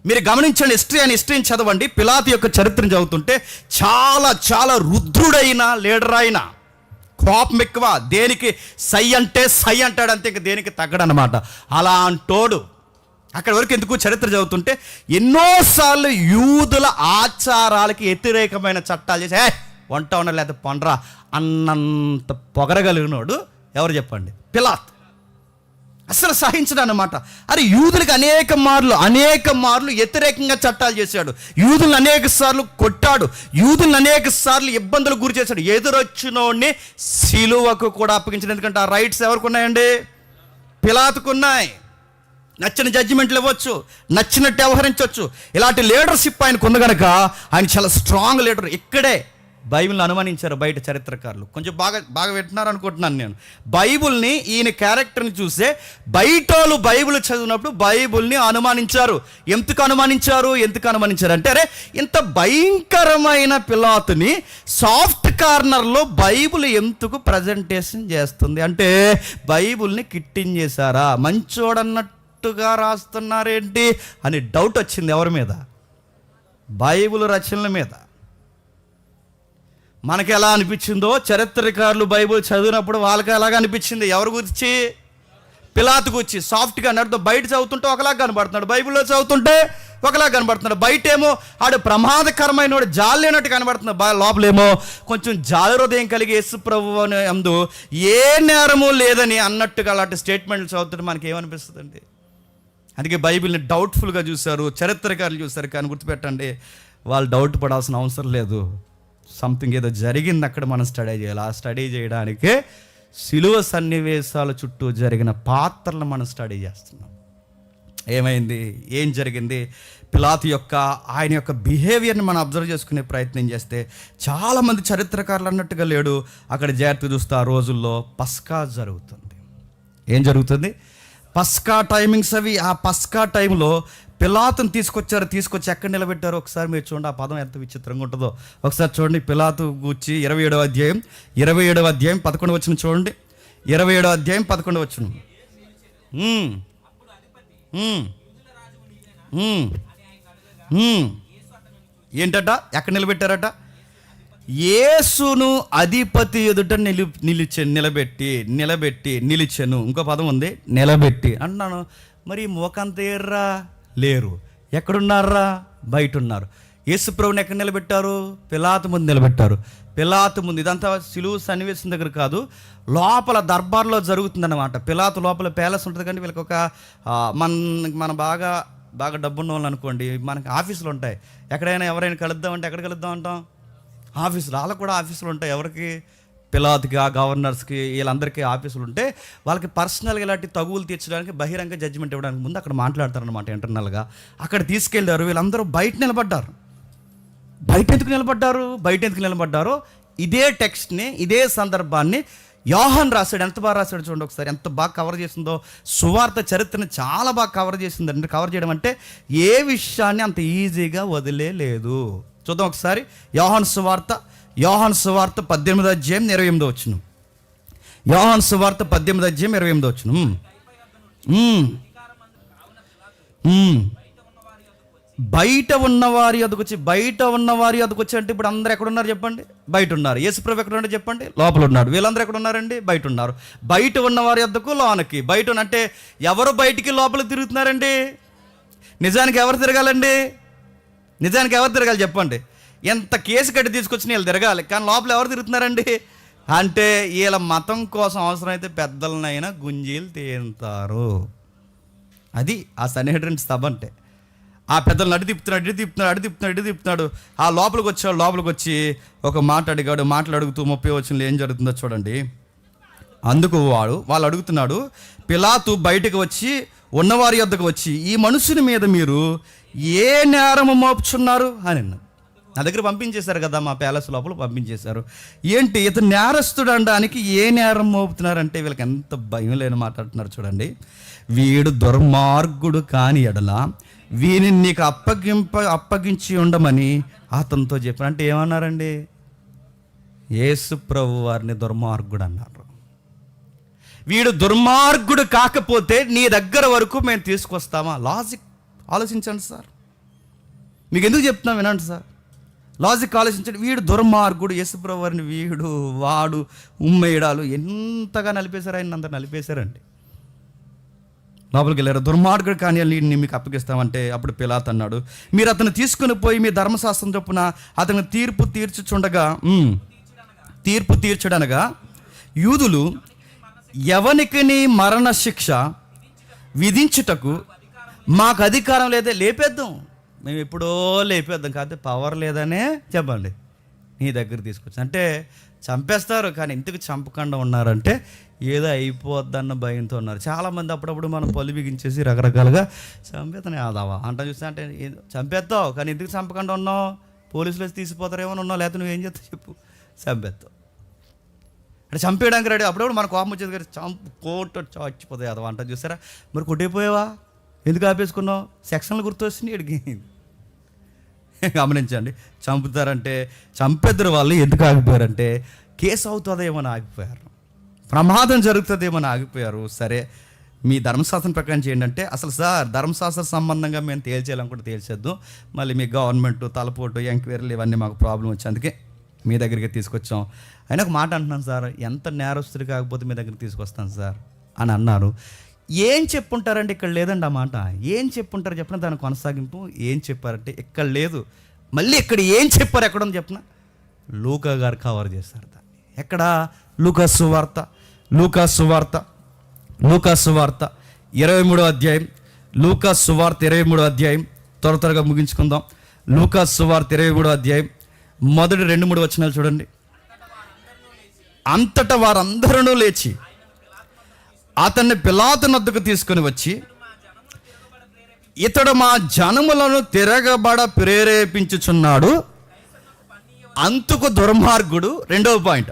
మీరు గమనించండి, హిస్టరీని చదవండి. పిలాతు యొక్క చరిత్రను చదువుతుంటే చాలా చాలా రుద్రుడైన లీడర్ ఆయన. కోపం ఎక్కువ, దేనికి సై అంటే సై అంటాడు అంతే, ఇంకా దేనికి తగ్గడనమాట. అలా అంటోడు. అక్కడ వరకు ఎందుకు చరిత్ర చదువుతుంటే ఎన్నోసార్లు యూదుల ఆచారాలకి వ్యతిరేకమైన చట్టాలు చేసి వంట ఉండరు లేదా పండ్రా అన్నంత పొగరగలిగినోడు ఎవరు చెప్పండి? పిలాతు. అసలు సహించడన్నమాట. అరే యూదులకు అనేక మార్లు వ్యతిరేకంగా చట్టాలు చేశాడు, యూదులను అనేక సార్లు కొట్టాడు, యూదులను అనేక సార్లు ఇబ్బందులు గురి చేశాడు. ఎదురొచ్చినోడిని సిలువకు కూడా అప్పగించాడు. ఎందుకంటే ఆ రైట్స్ ఎవరికి ఉన్నాయండి? పిలాతుకున్నాయి. నచ్చిన జడ్జిమెంట్లు ఇవ్వచ్చు, నచ్చినట్టు వ్యవహరించవచ్చు. ఇలాంటి లీడర్షిప్ ఆయనకు ఉంది కనుక ఆయన చాలా స్ట్రాంగ్ లీడర్. ఇక్కడే బైబిల్ని అనుమానించారు బయట చరిత్రకారులు. కొంచెం బాగా వింటున్నారు అనుకుంటున్నాను నేను. బైబిల్ని, ఈయన క్యారెక్టర్ని చూసే బయట వాళ్ళు బైబిల్ చదివినప్పుడు బైబిల్ని అనుమానించారు. ఎందుకు అనుమానించారు అంటే, అరే ఇంత భయంకరమైన పిలాతుని సాఫ్ట్ కార్నర్లో బైబిల్ ఎందుకు ప్రజెంటేషన్ చేస్తుంది అంటే, బైబిల్ని కిట్టించేశారా, మంచోడన్నట్టుగా రాస్తున్నారేంటి అని డౌట్ వచ్చింది. ఎవరి మీద? బైబిల్ రచనల మీద. మనకి ఎలా అనిపించిందో చరిత్రకారులు బైబిల్ చదివినప్పుడు వాళ్ళకి ఎలాగ అనిపించింది. ఎవరి గురించి? పిలాతు గురించి. సాఫ్ట్గా నడుతూ బయట చదువుతుంటే ఒకలాగా కనబడుతున్నాడు, బైబిల్లో చదువుతుంటే ఒకలాగా కనబడుతున్నాడు. బయటేమో ఆడు ప్రమాదకరమైన వాడు, జాలి లేనట్టు కనబడుతున్నాడు, లోపలేమో కొంచెం జాలి హృదయం కలిగి యేసు ప్రభువు అందు ఏ నేరము లేదని అన్నట్టుగా అలాంటి స్టేట్మెంట్లు చదువుతుంటే మనకి ఏమనిపిస్తుంది అండి? అందుకే బైబిల్ని డౌట్ఫుల్గా చూశారు చరిత్రకారులు చూశారు. కానీ గుర్తుపెట్టండి, వాళ్ళు డౌట్ పడాల్సిన అవసరం లేదు. సంథింగ్ ఏదో జరిగింది అక్కడ, మనం స్టడీ చేయాలి. ఆ స్టడీ చేయడానికే సిలువ సన్నివేశాల చుట్టూ జరిగిన పాత్రలను మనం స్టడీ చేస్తున్నాం. ఏమైంది, ఏం జరిగింది, పిలాతు యొక్క ఆయన యొక్క బిహేవియర్ని మనం అబ్జర్వ్ చేసుకునే ప్రయత్నం చేస్తే చాలామంది చరిత్రకారులు అన్నట్టుగా లేడు. అక్కడ జాగ్రత్త చూస్తే ఆ రోజుల్లో పస్కా జరుగుతుంది. ఏం జరుగుతుంది? పస్కా టైమింగ్స్ అవి. ఆ పస్కా టైంలో పిలాతుని తీసుకొచ్చి ఎక్కడ నిలబెట్టారో ఒకసారి మీరు చూడండి. ఆ పదం ఎంత విచిత్రంగా ఉంటుందో ఒకసారి చూడండి. పిలాతు గూర్చి 27వ అధ్యాయం 11వ వచనం చూడండి. 27వ అధ్యాయం 11వ వచనం. ఏంటట? ఎక్కడ నిలబెట్టారట? యేసును అధిపతి ఎదుట నిలిచెను. ఇంకో పదం ఉంది, నిలబెట్టి అంటున్నాను. మరి మోకంత ఎర్రా లేరు, ఎక్కడున్నారా? బయట ఉన్నారు. యేసు ప్రభుని ఎక్కడ నిలబెట్టారు? పిలాతు ముందు నిలబెట్టారు. పిలాతు ముందు. ఇదంతా సిలువ సన్నివేశం దగ్గర కాదు, లోపల దర్బార్లో జరుగుతుందన్నమాట. పిలాతు లోపల ప్యాలెస్ ఉంటుంది. కానీ వీళ్ళకి ఒక మన బాగా డబ్బున్న వాళ్ళు అనుకోండి, మనకి ఆఫీసులు ఉంటాయి. ఎక్కడైనా ఎవరైనా కలుద్దామంటే ఎక్కడ కలుద్దాం అంటాం? ఆఫీసులు. వాళ్ళకు కూడా ఆఫీసులు ఉంటాయి. ఎవరికి? పిలాతుకి, ఆ గవర్నర్స్కి, వీళ్ళందరికీ ఆఫీసులు ఉంటే వాళ్ళకి పర్సనల్గా ఇలాంటి తగువులు తీర్చడానికి, బహిరంగ జడ్జిమెంట్ ఇవ్వడానికి ముందు అక్కడ మాట్లాడతారనమాట ఇంటర్నల్గా. అక్కడ తీసుకెళ్ళారు. వీళ్ళందరూ బయట నిలబడ్డారు. బయట ఎందుకు నిలబడ్డారో ఇదే టెక్స్ట్ని, ఇదే సందర్భాన్ని యోహాన్ రాశాడు. ఎంత బాగా రాశాడు చూడండి ఒకసారి. ఎంత బాగా కవర్ చేసిందో. సువార్త చరిత్రని చాలా బాగా కవర్ చేసిందండి. కవర్ చేయడం అంటే ఏ విషయాన్ని అంత ఈజీగా వదిలేదు. చూద్దాం ఒకసారి. యోహాను సువార్త 18వ అధ్యాయం 28వ వచనం. యోహాను సువార్త 18వ అధ్యాయం 28వ వచనం. బయట ఉన్నవారి అదుకు వచ్చి అంటే ఇప్పుడు అందరు ఎక్కడున్నారు చెప్పండి? బయట ఉన్నారు. యేసుప్రభు ఎక్కడ ఉన్నాడు చెప్పండి? లోపల ఉన్నాడు. వీళ్ళందరూ ఎక్కడ ఉన్నారండి? బయట ఉన్నారు. బయట ఉన్నవారి అద్దకు, లోనకి. బయట అంటే ఎవరు బయటికి లోపల తిరుగుతున్నారండి? నిజానికి ఎవరు తిరగాలండి? చెప్పండి. ఎంత కేసు కట్టి తీసుకొచ్చిన వీళ్ళు తిరగాలి, కానీ లోపల ఎవరు తిరుగుతున్నారండి అంటే వీళ్ళ మతం కోసం అవసరమైతే పెద్దలనైనా గుంజీలు తీరుతారు. అది ఆ సన్హెడ్రిన్ సభ అంటే. ఆ పెద్దలను అడి తిప్పుతున్నాడు. ఆ లోపలికి వచ్చి ఒక మాట అడిగాడు. మాటలు అడుగుతూ 30వ వచనంలో ఏం జరుగుతుందో చూడండి. అందుకు వాళ్ళు అడుగుతున్నాడు, పిలాతు బయటకు వచ్చి ఉన్నవారి వద్దకు వచ్చి, ఈ మనుషుని మీద మీరు ఏ నేరము మోపుచున్నారు అని అన్నాడు. నా దగ్గర పంపించేశారు కదా, మా ప్యాలెస్ లోపల పంపించేశారు. ఏంటి ఇతను నేరస్తుడు అనడానికి ఏ నేరం మోపుతున్నారంటే వీళ్ళకి ఎంత భయం లేని మాట్లాడుతున్నారు చూడండి. వీడు దుర్మార్గుడు కాని ఎడల వీనిని నీకు అప్పగించి ఉండమని అతనితో చెప్పారు. అంటే ఏమన్నారండి? యేసు ప్రభు వారిని దుర్మార్గుడు అన్నారు. వీడు దుర్మార్గుడు కాకపోతే నీ దగ్గర వరకు మేము తీసుకొస్తామా? లాజిక్ ఆలోచించండి సార్. మీకు ఎందుకు చెప్తున్నాం వినండి సార్. లాజిక్ ఆలోచించండి. వీడు దుర్మార్గుడు, యేసు ప్రభు వారిని వీడు వాడు ఉమ్మేయడాలు ఎంతగా నలిపేశారు, ఆయన అంతా నలిపేశారండి. లోపలికి వెళ్ళారు. దుర్మార్గుడు కానీ వీడిని మీకు అప్పగిస్తామంటే అప్పుడు పిలాతు అన్నాడు, మీరు అతను తీసుకుని పోయి మీ ధర్మశాస్త్రం చొప్పున అతను తీర్పు తీర్చడనగా యూదులు ఎవనికి మరణ శిక్ష విధించుటకు మాకు అధికారం లేదే. లేపేద్దాం, మేము ఎప్పుడో లేపేద్దాం, కాకపోతే పవర్ లేదనే చెప్పండి. నీ దగ్గర తీసుకొచ్చి అంటే చంపేస్తారు, కానీ ఎందుకు చంపకుండా ఉన్నారంటే ఏదో అయిపోద్దన్న భయంతో ఉన్నారు. చాలామంది అప్పుడప్పుడు మనం పళ్ళు బిగించేసి రకరకాలుగా చంపేతానే ఆదావా అంట చూస్తా అంటే చంపేస్తావు, కానీ ఎందుకు చంపకుండా ఉన్నావు? పోలీసులు వచ్చి తీసిపోతారేమో ఉన్నావు, లేకపోతే నువ్వేం చేస్తావు చెప్పు, చంపేస్తావు అంటే చంపేయడానికి రెడీ. అప్పుడప్పుడు మన కోపం వచ్చేది కానీ కోట చచ్చిపోతాయి అదవా అంట చూసారా. మరి కొట్టిపోయావా, ఎందుకు ఆపేసుకున్నావు? సెక్షన్లు గుర్తొస్తుంది ఇక్కడికి. గమనించండి, చంపుతారంటే చంపేద్దరు వాళ్ళు ఎందుకు ఆగిపోయారంటే కేసు అవుతుందేమో అని ఆగిపోయారు, ప్రమాదం జరుగుతుందేమో అని ఆగిపోయారు. సరే మీ ధర్మశాస్త్రం ప్రకారం చేయండి అంటే అసలు సార్ ధర్మశాస్త్ర సంబంధంగా మేము తేల్చేయాలనుకుంటే తేల్చేద్దాం, మళ్ళీ మీ గవర్నమెంట్ తలపోటు ఎంక్వైరీలు ఇవన్నీ మాకు ప్రాబ్లం వచ్చి అందుకే మీ దగ్గరికి తీసుకొచ్చాం. అయినా ఒక మాట అంటున్నాను సార్, ఎంత నేరస్తుడు కాకపోతే మీ దగ్గరికి తీసుకొస్తాను సార్ అని అన్నారు. ఏం చెప్పుంటారంటే ఇక్కడ లేదండి ఆ మాట. ఏం చెప్పుంటారు చెప్పిన దాని కొనసాగింపు ఏం చెప్పారంటే ఇక్కడ లేదు. మళ్ళీ ఇక్కడ ఏం చెప్పారు ఎక్కడ ఉంది చెప్పిన లూకా గారు కవర్ చేస్తారు దాన్ని. ఎక్కడ? లూకా సువార్త 23వ అధ్యాయం, లూకా సువార్త 23వ అధ్యాయం. త్వరగా ముగించుకుందాం. లూకా సువార్త 23వ అధ్యాయం మొదటి 2-3 వచనాలు చూడండి. అంతటా వారందరూ లేచి అతన్ని పిలాతు నద్దకు తీసుకొని వచ్చి, ఇతడు మా జనములను తిరగబడ ప్రేరేపించుచున్నాడు, అంతుకు దుర్మార్గుడు. 2వ పాయింట్,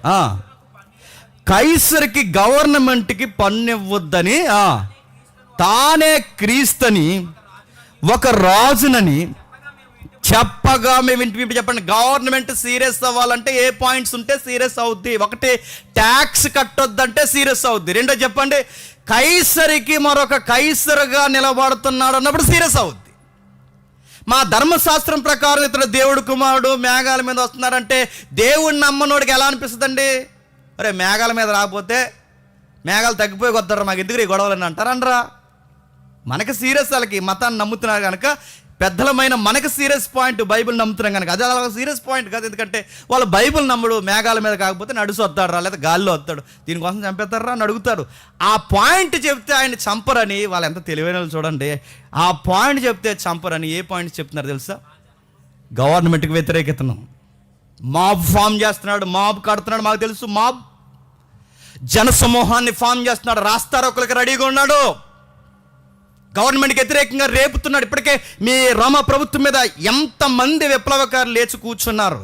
కైసరికి గవర్నమెంట్కి పన్నివ్వద్దని, తానే క్రీస్తని ఒక రాజునని చెప్పగా మేము చెప్పండి. గవర్నమెంట్ సీరియస్ అవ్వాలంటే ఏ పాయింట్స్ ఉంటే సీరియస్ అవుద్ది? ఒకటి, ట్యాక్స్ కట్టొద్దంటే సీరియస్ అవుద్ది. రెండో చెప్పండి, కైసరికి మరొక కైసరుగా నిలబడుతున్నాడు అన్నప్పుడు సీరియస్ అవుద్ది. మా ధర్మశాస్త్రం ప్రకారం ఇతడు దేవుడు కుమారుడు మేఘాల మీద వస్తున్నారంటే దేవుడిని నమ్మనోడికి ఎలా అనిపిస్తుందండి? అరే మేఘాల మీద రాకపోతే మేఘాలు తగ్గిపోయి కొత్తారా, మాకు ఎందుకు ఈ గొడవలని అంటారనరా. మనకి సీరియస్, వాళ్ళకి మతాన్ని నమ్ముతున్నారు కనుక పెద్దలమైన మనకు సీరియస్ పాయింట్, బైబిల్ నమ్ముతున్నాం కనుక. అది అలా సీరియస్ పాయింట్ కాదు, ఎందుకంటే వాళ్ళు బైబిల్ నమ్ముడు. మేఘాల మీద కాకపోతే నడుసు వస్తాడు రా, లేదా గాల్లో వస్తాడు, దీనికోసం చంపేస్తారా అని అడుగుతారు. ఆ పాయింట్ చెప్తే ఆయన చంపరని, వాళ్ళు ఎంత తెలివైన వాళ్ళు చూడండి. ఆ పాయింట్ చెప్తే చంపరని. ఏ పాయింట్ చెప్తున్నారు తెలుసా? గవర్నమెంట్కి వ్యతిరేకతను. మాబ్ ఫామ్ చేస్తున్నాడు, మాబ్ కడుతున్నాడు, మాకు తెలుసు. మాబ్ జన సమూహాన్ని ఫామ్ చేస్తున్నాడు, రాస్తారోకులకి రెడీగా ఉన్నాడు, గవర్నమెంట్కి వ్యతిరేకంగా రేపుతున్నాడు. ఇప్పటికే మీ రోమా ప్రభుత్వం మీద ఎంతమంది విప్లవకారులు లేచి కూర్చున్నారు.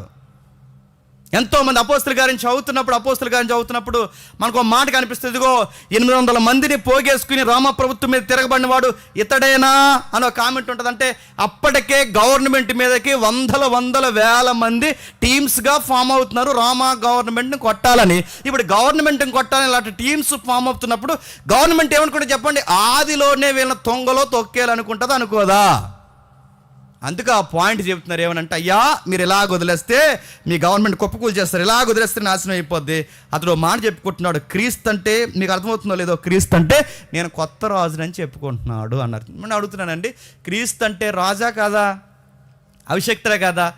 ఎంతోమంది అపోస్తుల గారిని చదువుతున్నప్పుడు మనకు మాట కనిపిస్తుంది. ఇదిగో 800 మందిని పోగేసుకుని రోమా ప్రభుత్వం మీద తిరగబడిన వాడు ఇతడేనా అని ఒక కామెంట్ ఉంటుంది. అంటే అప్పటికే గవర్నమెంట్ మీదకి వందల వేల మంది టీమ్స్గా ఫామ్ అవుతున్నారు రోమా గవర్నమెంట్ని కొట్టాలని. ఇప్పుడు గవర్నమెంట్ని కొట్టాలని ఇలాంటి టీమ్స్ ఫామ్ అవుతున్నప్పుడు గవర్నమెంట్ ఏమనుకుంటే చెప్పండి, ఆదిలోనే వీళ్ళని తొంగలో తొక్కేయాలనుకుంటుంది, అనుకోదా? అందుకే ఆ పాయింట్ చెప్తున్నారు. ఏమనంటే, అయ్యా మీరు ఇలా వదిలేస్తే మీ గవర్నమెంట్ కుప్పకూలు చేస్తారు, ఇలా వదిలేస్తే నాశనం అయిపోద్ది. అతడు మాట చెప్పుకుంటున్నాడు, క్రీస్తు అంటే మీకు అర్థమవుతుందో లేదో, క్రీస్తు అంటే నేను కొత్త రాజునని చెప్పుకుంటున్నాడు అన్నారు. నేను అడుగుతున్నానండి, క్రీస్తు అంటే రాజా కాదా, అభిషక్తుడే కాదా?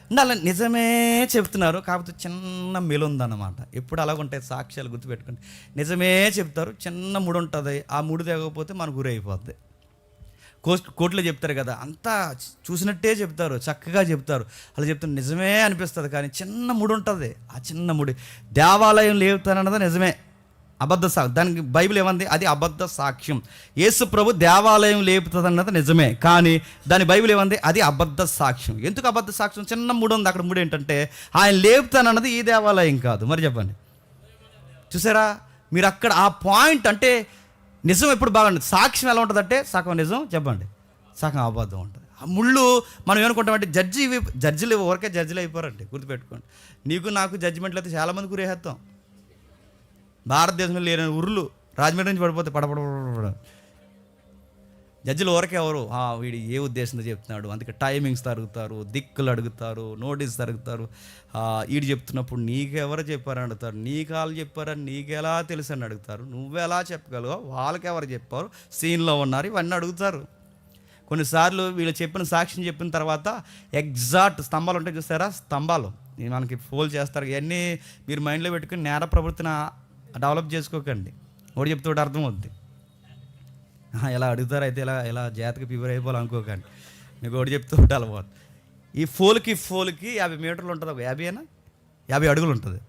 అంటే అలా నిజమే చెప్తున్నారు, కాకపోతే చిన్న మెలుందన్నమాట. ఎప్పుడు అలాగుంటాయి సాక్ష్యాలు గుర్తుపెట్టుకోండి. నిజమే చెప్తారు, చిన్న ముడు ఉంటుంది, ఆ ముడు తెగకపోతే మన గురి అయిపోద్ది. కోర్టులో చెప్తారు కదా, అంతా చూసినట్టే చెప్తారు, చక్కగా చెప్తారు, అలా చెప్తారు, నిజమే అనిపిస్తుంది, కానీ చిన్న ముడి ఉంటుంది. ఆ చిన్న ముడి దేవాలయం లేపుతానన్నది నిజమే, అబద్ధ సాక్ష్యం. దానికి బైబిల్ ఏమంది? అది అబద్ధ సాక్ష్యం. యేసు ప్రభు దేవాలయం లేపుతుంది అన్నది నిజమే, కానీ దాని బైబిల్ ఏమంది? అది అబద్ధ సాక్ష్యం. ఎందుకు అబద్ధ సాక్ష్యం? చిన్న ముడి ఉంది, అక్కడ ముడి ఏంటంటే ఆయన లేపుతానన్నది ఈ దేవాలయం కాదు. మరి చెప్పండి, చూసారా మీరు అక్కడ ఆ పాయింట్. అంటే నిజం ఎప్పుడు బాగుంటుంది, సాక్ష్యం ఎలా ఉంటుందంటే సగం నిజం చెప్పండి, సగం అబద్ధం ఉంటుంది. ఆ ముళ్ళు మనం ఏమనుకుంటామంటే జడ్జిలు ఊరికే జడ్జిలు అయిపోరండి, గుర్తుపెట్టుకోండి. నీకు నాకు జడ్జిమెంట్లు అయితే చాలామంది గురేస్తాం. భారతదేశంలో లేని ఊర్లు రాజమండ్రి నుంచి పడిపోతే పడపడ జడ్జిలు ఊరకే ఎవరు, వీడు ఏ ఉద్దేశంతో చెప్తున్నాడు, అందుకే టైమింగ్స్ తరుగుతారు, దిక్కులు అడుగుతారు, నోటీస్ తరుగుతారు. వీడు చెప్తున్నప్పుడు నీకెవరు చెప్పారని అడుగుతారు, నీకు వాళ్ళు చెప్పారని నీకెలా తెలుసు అని అడుగుతారు, నువ్వెలా చెప్పగలవో వాళ్ళకి ఎవరు చెప్పారు, సీన్లో ఉన్నారు, ఇవన్నీ అడుగుతారు. కొన్నిసార్లు వీళ్ళు చెప్పిన సాక్ష్యం చెప్పిన తర్వాత ఎగ్జాక్ట్ స్తంభాలు ఉంటాయి చూస్తారా, స్తంభాలు మనకి ఫోల్ చేస్తారు. ఇవన్నీ మీరు మైండ్లో పెట్టుకుని నేర ప్రవృత్తిని డెవలప్ చేసుకోకండి. ఒకటి చెప్తే ఒకటి అర్థం అవుద్ది. ఎలా అడుగుతారు అయితే ఇలా జాతక ఫీవర్ అయిపోవాలనుకోకండి. మీకు ఒకటి చెప్తూ ఉంటే అలవాటు. ఈ ఫోల్కి 50 మీటర్లు ఉంటుంది, ఒక 50 అయినా 50 అడుగులు ఉంటుంది.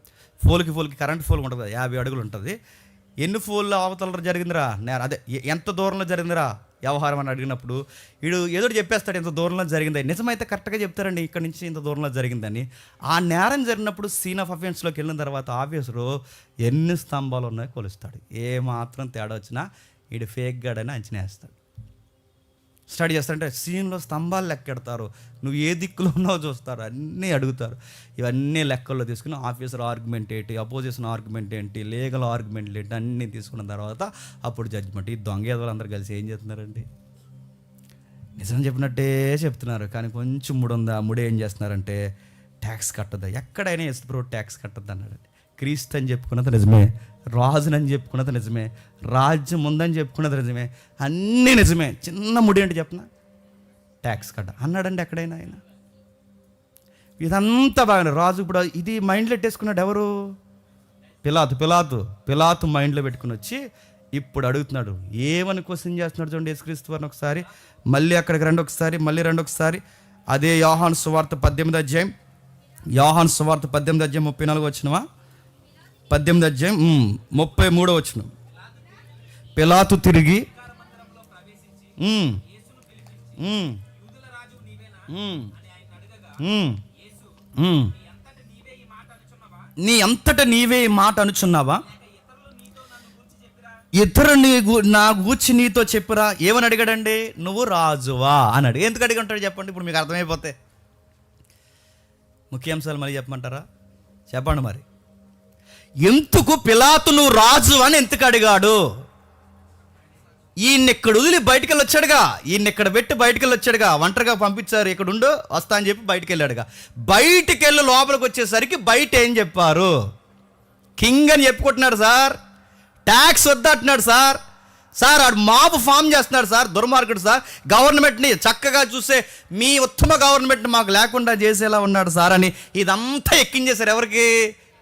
ఫోల్కి కరెంట్ ఫోల్ ఉంటుంది, 50 అడుగులు ఉంటుంది. ఎన్ని ఫోన్లు అవతల జరిగిందిరా, అదే ఎంత దూరంలో జరిగిందిరా వ్యవహారం అని అడిగినప్పుడు వీడు ఏదో చెప్పేస్తాడు, ఇంత దూరంలో జరిగిందని. నిజమైతే కరెక్ట్గా చెప్తారండి, ఇక్కడ నుంచి ఇంత దూరంలో జరిగిందని. ఆ నేరం జరిగినప్పుడు సీన్ ఆఫ్ అఫెన్స్లోకి వెళ్ళిన తర్వాత ఆఫీసరు ఎన్ని స్తంభాలు ఉన్నాయో కొలుస్తాడు. ఏ మాత్రం తేడా వచ్చినా వీడు ఫేక్ గాడని అంచనా వేస్తాడు. స్టడీ చేస్తారంటే సీన్లో స్తంభాలు లెక్కెడతారు, నువ్వు ఏ దిక్కులో ఉన్నావో చూస్తారు, అన్నీ అడుగుతారు. ఇవన్నీ లెక్కల్లో తీసుకుని ఆఫీసర్ ఆర్గ్యుమెంట్ ఏంటి, అపోజిషన్ ఆర్గ్యుమెంట్ ఏంటి, లీగల్ ఆర్గ్యుమెంట్లు ఏంటి అన్నీ తీసుకున్న తర్వాత అప్పుడు జడ్జిమెంట్. ఈ దొంగ అందరూ కలిసి ఏం చేస్తున్నారండి, నిజం చెప్పినట్టే చెప్తున్నారు, కానీ కొంచెం ముడుందా, ముడి ఏం చేస్తున్నారంటే ట్యాక్స్ కట్టద్దా. ఎక్కడైనా ఎస్ప్రో ట్యాక్స్ కట్టద్దు అన్నాడు. క్రీస్తు అని చెప్పుకున్నది నిజమే, రాజునని చెప్పుకున్నది నిజమే, రాజ్యం ఉందని చెప్పుకున్నది నిజమే, అన్నీ నిజమే. చిన్న ముడి అంటే చెప్పనా ట్యాక్స్ కట్ట అన్నాడండి ఎక్కడైనా ఆయన. ఇదంతా బాగా రాజు ఇప్పుడు ఇది మైండ్లో పెట్టేసుకున్నాడు. ఎవరు? పిలాతు మైండ్లో పెట్టుకుని వచ్చి ఇప్పుడు అడుగుతున్నాడు. ఏమని క్వశ్చన్ చేస్తున్నాడు చూడండి యేసుక్రీస్తు వారిని. ఒకసారి మళ్ళీ అక్కడికి రండి, ఒకసారి అదే యోహాను సువార్త 18వ అధ్యాయం, 34 వచ్చినవా, 18వ అధ్యాయం 33వ వచనం. పిలాతు తిరిగి నీ అంతట నీవే ఈ మాట అనుచున్నావా, ఇతరు నా గూర్చి నీతో చెప్పురా. ఏమని అడిగాడండి? నువ్వు రాజువా అని అడిగి. ఎందుకు అడిగి ఉంటాడు చెప్పండి, ఇప్పుడు మీకు అర్థమైపోతే. ముఖ్యాంశాలు మళ్ళీ చెప్పమంటారా? చెప్పండి మరి. ఎందుకు పిలాతు నువ్వు రాజు అని ఎందుకు అడిగాడు? ఈయనెక్కడ వదిలి బయటికి వెళ్ళొచ్చాడుగా, ఈయనెక్కడ పెట్టి బయటికి వెళ్ళొచ్చాడుగా, ఒంటరిగా పంపించారు, ఇక్కడ ఉండు వస్తా అని చెప్పి బయటికి వెళ్ళాడుగా. బయటికి వెళ్ళి లోపలికి వచ్చేసరికి బయట ఏం చెప్పారు? కింగ్ అని చెప్పుకుంటున్నాడు సార్, ట్యాక్స్ వద్దంటున్నాడు సార్ ఆడు మాబు ఫామ్ చేస్తున్నాడు సార్, దుర్మార్గుడు సార్, గవర్నమెంట్ని చక్కగా చూసే మీ ఉత్తమ గవర్నమెంట్ని మాకు లేకుండా చేసేలా ఉన్నాడు సార్ అని ఇదంతా ఎక్కించేశారు. ఎవరికి?